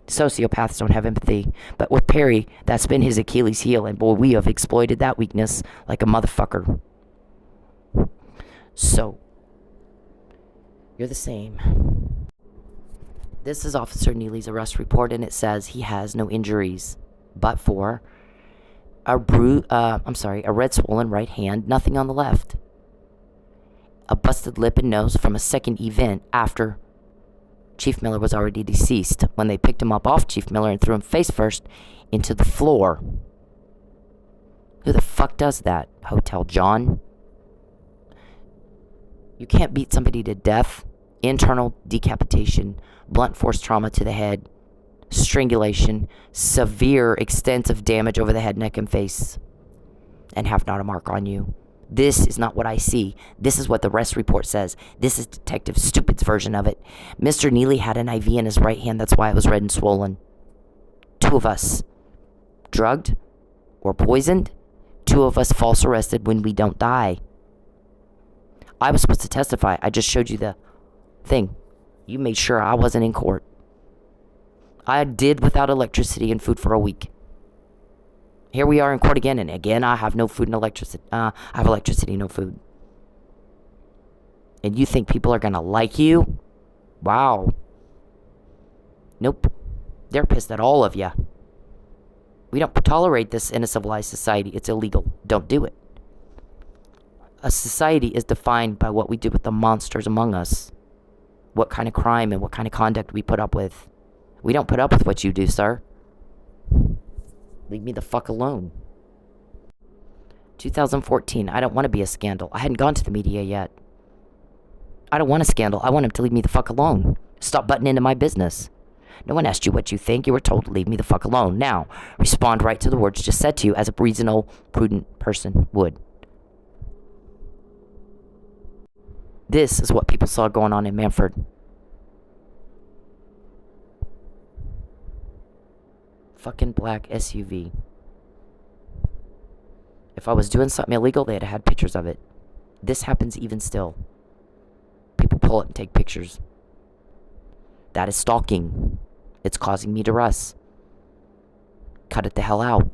Sociopaths don't have empathy. But with Perry, that's been his Achilles heel, and boy, we have exploited that weakness like a motherfucker. So, you're the same. This is Officer Neely's arrest report, and it says he has no injuries, but for a red swollen right hand, nothing on the left. A busted lip and nose from a second event after Chief Miller was already deceased, when they picked him up off Chief Miller and threw him face first into the floor. Who the fuck does that? Hotel John? You can't beat somebody to death, internal decapitation, blunt force trauma to the head, strangulation, severe extensive damage over the head, neck, and face, and have not a mark on you. This is not what I see. This is what the arrest report says. This is Detective Stupid's version of it. Mr. Neely had an IV in his right hand. That's why it was red and swollen. 2 of us drugged or poisoned. 2 of us false arrested when we don't die. I was supposed to testify. I just showed you the thing. You made sure I wasn't in court. I did without electricity and food for a week. Here we are in court again, and again I have no food and electricity. I have electricity, no food. And you think people are gonna like you? Wow. Nope. They're pissed at all of you. We don't tolerate this in a civilized society. It's illegal. Don't do it. A society is defined by what we do with the monsters among us. What kind of crime and what kind of conduct we put up with. We don't put up with what you do, sir. Leave me the fuck alone. 2014. I don't want to be a scandal. I hadn't gone to the media yet. I don't want a scandal. I want him to leave me the fuck alone. Stop butting into my business. No one asked you what you think. You were told to leave me the fuck alone. Now, respond right to the words just said to you as a reasonable, prudent person would. This is what people saw going on in Manford. Fucking black SUV. If I was doing something illegal, they'd have had pictures of it. This happens even still. People pull it and take pictures. That is stalking. It's causing me to rust. Cut it the hell out.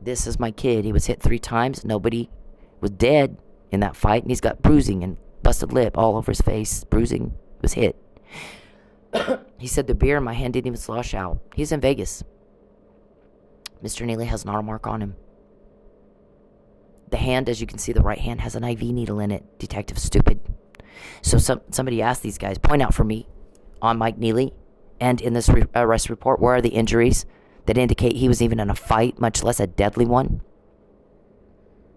This is my kid. He was hit 3 times. Nobody was dead in that fight. And he's got bruising and busted lip all over his face. Bruising. Was hit. He said the beer in my hand didn't even slosh out. He's in Vegas. Mr. Neely has an arm mark on him. The hand, as you can see, the right hand has an IV needle in it. Detective Stupid. So somebody asked these guys, point out for me on Mike Neely and in this arrest report, where are the injuries that indicate he was even in a fight, much less a deadly one?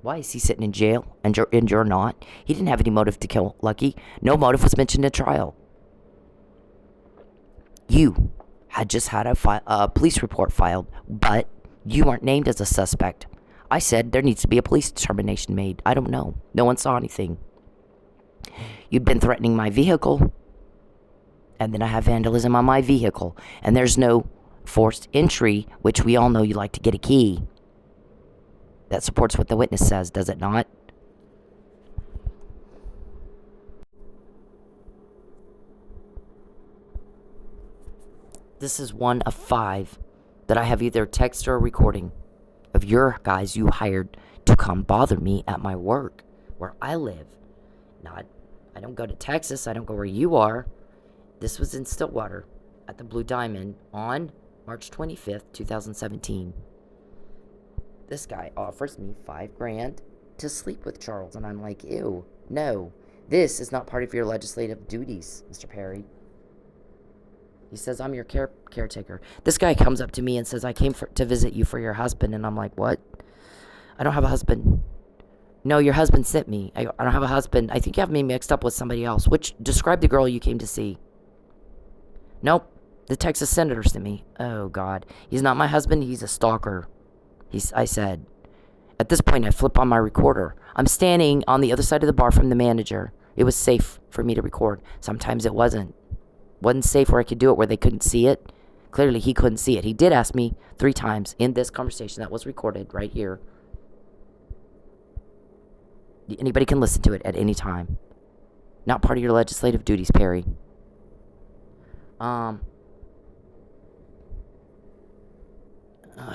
Why is he sitting in jail and you're not? He didn't have any motive to kill Lucky. No motive was mentioned in trial. You had just had a police report filed, but you weren't named as a suspect. I said there needs to be a police determination made. I don't know. No one saw anything. You've been threatening my vehicle, and then I have vandalism on my vehicle, and there's no forced entry, which we all know you like to get a key. That supports what the witness says, does it not? This is one of 5 that I have either text or a recording of your guys you hired to come bother me at my work, where I live. I don't go to Texas. I don't go where you are. This was in Stillwater at the Blue Diamond on March 25th, 2017. This guy offers me $5,000 to sleep with Charles, and I'm like, ew, no. This is not part of your legislative duties, Mr. Perry. He says, I'm your caretaker. This guy comes up to me and says, I came to visit you for your husband. And I'm like, what? I don't have a husband. No, your husband sent me. I don't have a husband. I think you have me mixed up with somebody else. Describe the girl you came to see. Nope. The Texas senator sent me. Oh, God. He's not my husband. He's a stalker. I said. At this point, I flip on my recorder. I'm standing on the other side of the bar from the manager. It was safe for me to record. Sometimes it wasn't. Wasn't safe where I could do it where they couldn't see it. Clearly, he couldn't see it. He did ask me 3 times in this conversation that was recorded right here. Anybody can listen to it at any time. Not part of your legislative duties, Perry. Oh,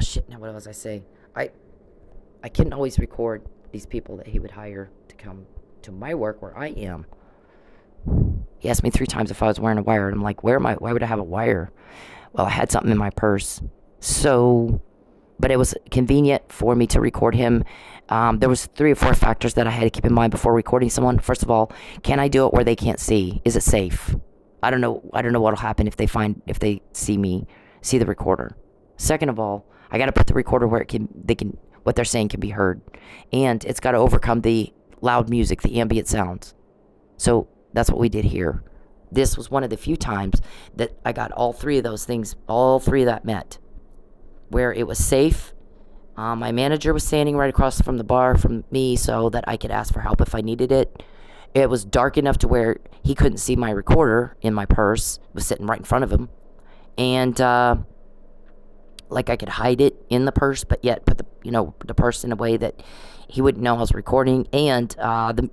shit. Now, what was I say? I couldn't always record these people that he would hire to come to my work where I am. He asked me 3 times if I was wearing a wire, and I'm like, why would I have a wire? Well, I had something in my purse. So, but it was convenient for me to record him. There was 3 or 4 factors that I had to keep in mind before recording someone. First of all, can I do it where they can't see? Is it safe? I don't know what'll happen if they see the recorder. Second of all, I got to put the recorder where what they're saying can be heard. And it's got to overcome the loud music, the ambient sounds. So that's what we did here. This was one of the few times that I got all three of those things, all three of that met. Where it was safe. My manager was standing right across from the bar from me so that I could ask for help if I needed it. It was dark enough to where he couldn't see my recorder in my purse. It was sitting right in front of him. And, like I could hide it in the purse, but yet put the purse in a way that he wouldn't know I was recording. And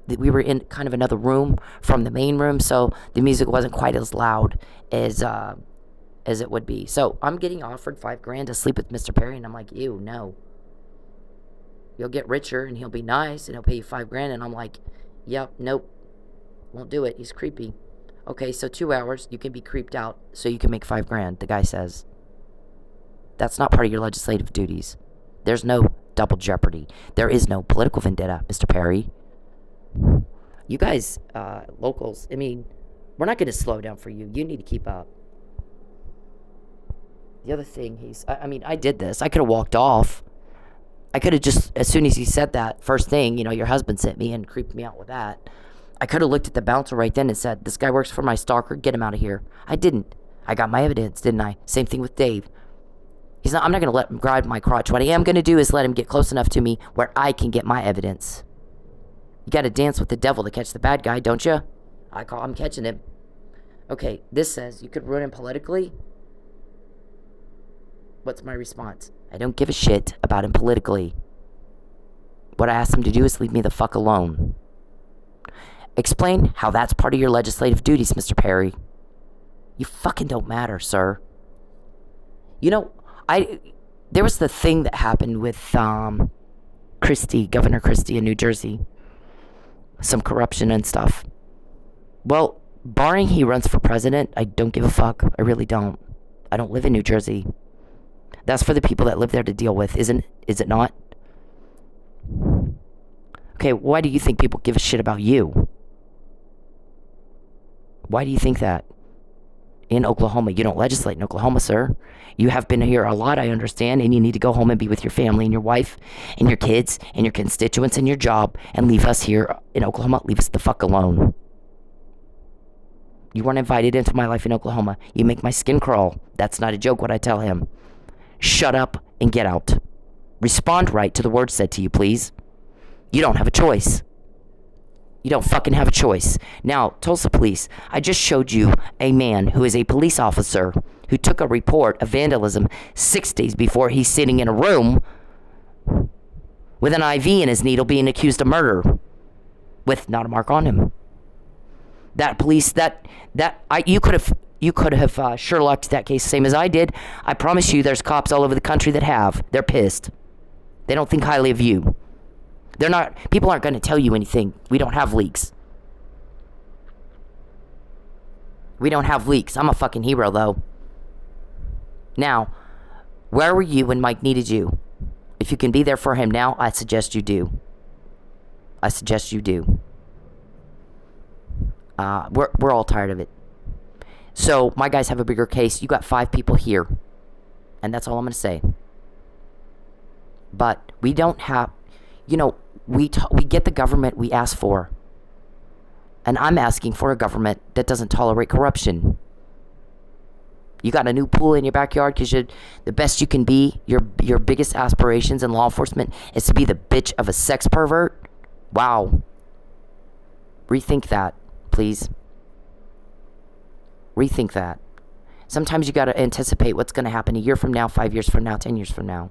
we were in kind of another room from the main room, so the music wasn't quite as loud as it would be. So I'm getting offered $5,000 to sleep with Mr. Perry, and I'm like, ew, no. You'll get richer, and he'll be nice, and he'll pay you $5,000. And I'm like, yep, nope, won't do it. He's creepy. Okay, so 2 hours, you can be creeped out, so you can make $5,000. The guy says, that's not part of your legislative duties. There's no double jeopardy. There is no political vendetta, Mr. Perry. You guys, locals, I mean, we're not going to slow down for you. You need to keep up. The other thing, I did this. I could have walked off. I could have just, as soon as he said that, first thing, your husband sent me and creeped me out with that. I could have looked at the bouncer right then and said, this guy works for my stalker, get him out of here. I didn't. I got my evidence, didn't I? Same thing with Dave. I'm not going to let him grab my crotch. What I am going to do is let him get close enough to me where I can get my evidence. You got to dance with the devil to catch the bad guy, don't you? I'm catching him. Okay, this says you could ruin him politically. What's my response? I don't give a shit about him politically. What I asked him to do is leave me the fuck alone. Explain how that's part of your legislative duties, Mr. Perry. You fucking don't matter, sir. There was the thing that happened with Governor Christie in New Jersey. Some corruption and stuff. Well, barring he runs for president, I don't give a fuck. I really don't. I don't live in New Jersey. That's for the people that live there to deal with, is it not? Okay, why do you think people give a shit about you? Why do you think that? In Oklahoma, you don't legislate in Oklahoma, sir. You have been here a lot, I understand, and you need to go home and be with your family and your wife and your kids and your constituents and your job and leave us here in Oklahoma. Leave us the fuck alone. You weren't invited into my life in Oklahoma. You make my skin crawl. That's not a joke what I tell him. Shut up and get out. Respond right to the words said to you, please. You don't have a choice. You don't fucking have a choice. Now, Tulsa police, I just showed you a man who is a police officer who took a report of vandalism 6 days before he's sitting in a room with an IV in his needle being accused of murder with not a mark on him. That police, you could have Sherlocked that case same as I did. I promise you there's cops all over the country that have. They're pissed. They don't think highly of you. People aren't going to tell you anything. We don't have leaks. We don't have leaks. I'm a fucking hero, though. Now, where were you when Mike needed you? If you can be there for him now, I suggest you do. We're all tired of it. So, my guys have a bigger case. You got 5 people here. And that's all I'm going to say. But we don't have... we get the government we ask for. And I'm asking for a government that doesn't tolerate corruption. You got a new pool in your backyard because you're the best you can be. Your biggest aspirations in law enforcement is to be the bitch of a sex pervert. Wow. Rethink that, please. Rethink that. Sometimes you got to anticipate what's going to happen a year from now, 5 years from now, 10 years from now.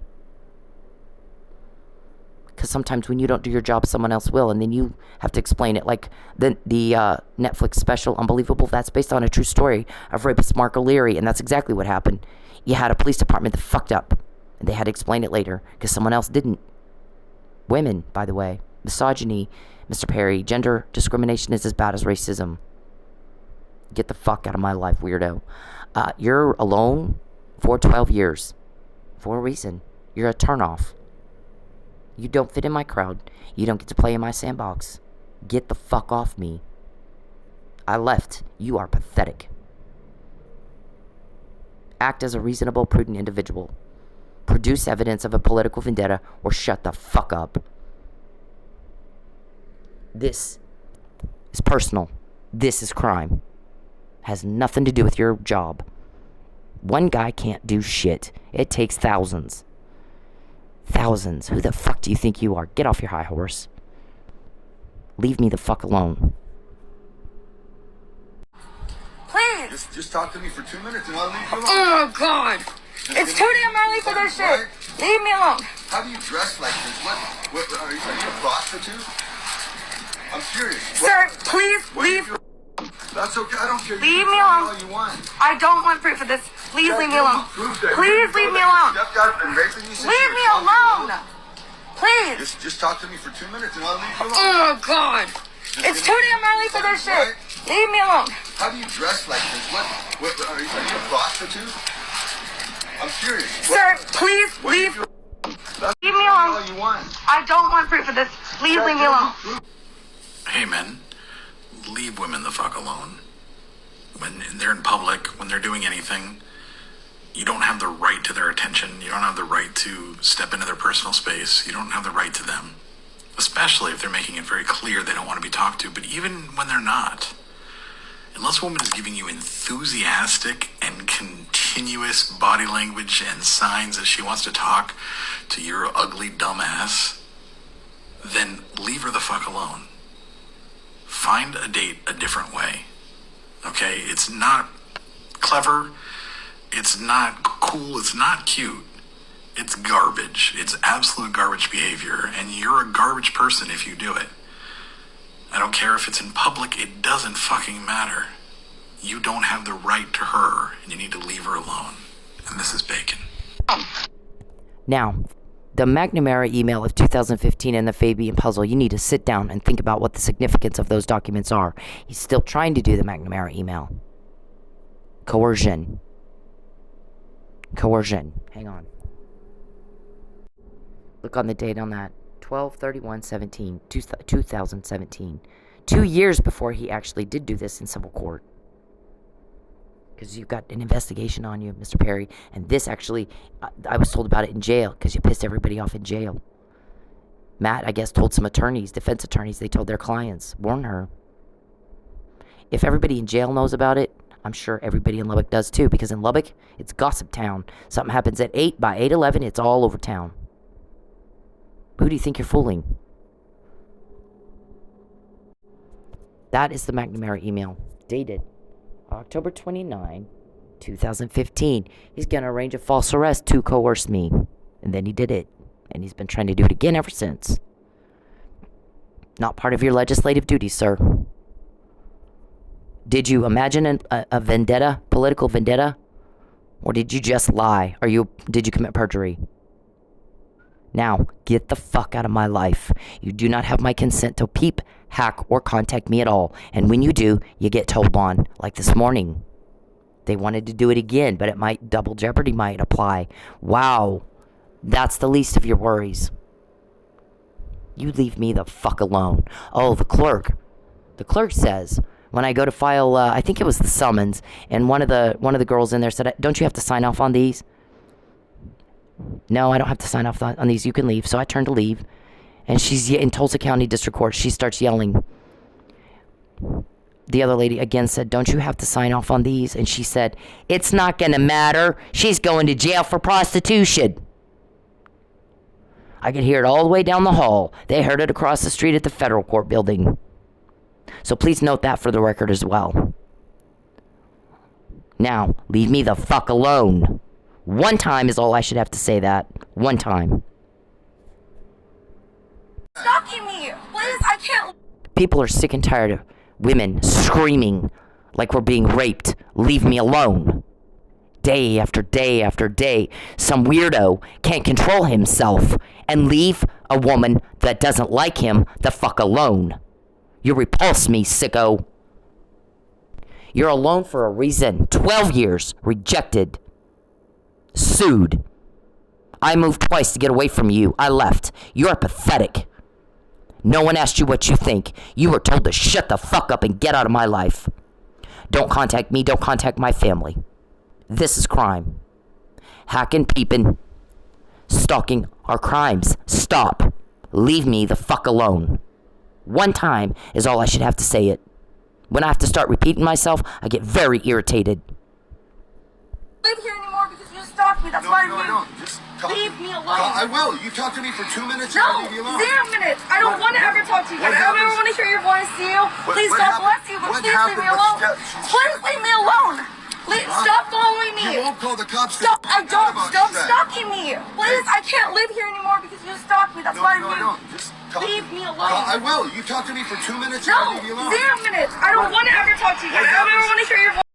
Because sometimes when you don't do your job, someone else will, and then you have to explain it. Like the Netflix special, Unbelievable, that's based on a true story of rapist Mark O'Leary, and that's exactly what happened. You had a police department that fucked up, and they had to explain it later, because someone else didn't. Women, by the way. Misogyny, Mr. Perry. Gender discrimination is as bad as racism. Get the fuck out of my life, weirdo. You're alone for 12 years. For a reason. You're a turnoff. You don't fit in my crowd. You don't get to play in my sandbox. Get the fuck off me. I left. You are pathetic. Act as a reasonable, prudent individual. produce evidence of a political vendetta, or shut the fuck up. This is personal. This is crime. Has nothing to do with your job. One guy can't do shit. It takes thousands. Thousands. Who the fuck do you think you are? Get off your high horse. Leave me the fuck alone. Please. Just talk to me for 2 minutes and I'll leave you alone. Oh, God. It's too damn early for this shit. Leave me alone. How do you dress like this? What are you a prostitute? I'm serious. Sir, please leave. That's okay. I don't care. Leave me all alone. you want. I don't want proof of this. Please leave me alone. Please leave me alone. Leave me alone. Please. Just talk to me for 2 minutes and I'll leave you alone. Oh, God. It's too damn early for this shit. Leave me alone. How do you dress like this? What are you a prostitute? I'm serious. Sir, please leave. Leave me alone. All you want. I don't want proof of this. Please leave me alone. Hey, men, leave women the fuck alone. When they're in public, when they're doing anything, you don't have the right to their attention. You don't have the right to step into their personal space. You don't have the right to them, especially if they're making it very clear they don't want to be talked to. But even when they're not, unless a woman is giving you enthusiastic and continuous body language and signs that she wants to talk to your ugly dumb ass, then leave her the fuck alone. Find a date a different way. Okay? It's not clever. It's not cool. It's not cute. It's garbage. It's absolute garbage behavior. And you're a garbage person if you do it. I don't care if it's in public. It doesn't fucking matter. You don't have the right to her, and you need to leave her alone. And this is Bacon. Now, the McNamara email of 2015 and the Fabian puzzle, you need to sit down and think about what the significance of those documents are. He's still trying to do the McNamara email. Coercion. Hang on. Look on the date on that. 12/31/17, 2017. 2 years before he actually did do this in civil court. Because you've got an investigation on you, Mr. Perry. And this actually, I was told about it in jail because you pissed everybody off in jail. Matt, I guess, told some attorneys, defense attorneys, they told their clients, warn her. If everybody in jail knows about it, I'm sure everybody in Lubbock does too. Because in Lubbock, it's gossip town. Something happens at 8, by 8:11, it's all over town. Who do you think you're fooling? That is the McNamara email, dated October 29, 2015. He's going to arrange a false arrest to coerce me. And then he did it. And he's been trying to do it again ever since. Not part of your legislative duties, sir. Did you imagine a vendetta, political vendetta? Or did you just lie? Did you commit perjury? Now, get the fuck out of my life. You do not have my consent to peep, hack, or contact me at all. And when you do, you get told on. Like this morning. They wanted to do it again, but it might, double jeopardy might apply. Wow. That's the least of your worries. You leave me the fuck alone. Oh, the clerk. The clerk says, when I go to file, I think it was the summons, and one of the girls in there said, don't you have to sign off on these? No, I don't have to sign off on these. You can leave. So I turn to leave. And she's in Tulsa County District Court. She starts yelling. The other lady again said, don't you have to sign off on these? And she said, it's not going to matter. She's going to jail for prostitution. I could hear it all the way down the hall. They heard it across the street at the federal court building. So please note that for the record as well. Now, leave me the fuck alone. One time is all I should have to say that. One time. Stalking me. Please, I can't. People are sick and tired of women screaming like we're being raped. Leave me alone. Day after day after day, some weirdo can't control himself and leave a woman that doesn't like him the fuck alone. You repulse me, sicko. You're alone for a reason. 12 years. Rejected. Sued. I moved twice to get away from you. I left. You're pathetic. No one asked you what you think. You were told to shut the fuck up and get out of my life. Don't contact me. Don't contact my family. This is crime. Hacking, peeping, stalking are crimes. Stop. Leave me the fuck alone. One time is all I should have to say it. When I have to start repeating myself, I get very irritated. Live here anymore because you stalked me. That's why I don't. Just talk. Leave me alone. I will. You talk to me for 2 minutes. No, I'll leave you alone. 0 minutes. I don't want to ever talk to you. I don't ever want to hear your voice, you. Please, God bless you, but please leave me alone. Please leave me alone. Stop following me. You won't call the cops. Stop. I don't. Stop stalking me. Please, I can't live here anymore because you stalked me. That's why I don't. Just talk. Leave me alone. I will. You talk to me for 2 minutes. No, I'll leave you alone. 0 minutes. I don't want to ever talk to you. I don't ever want to hear your voice.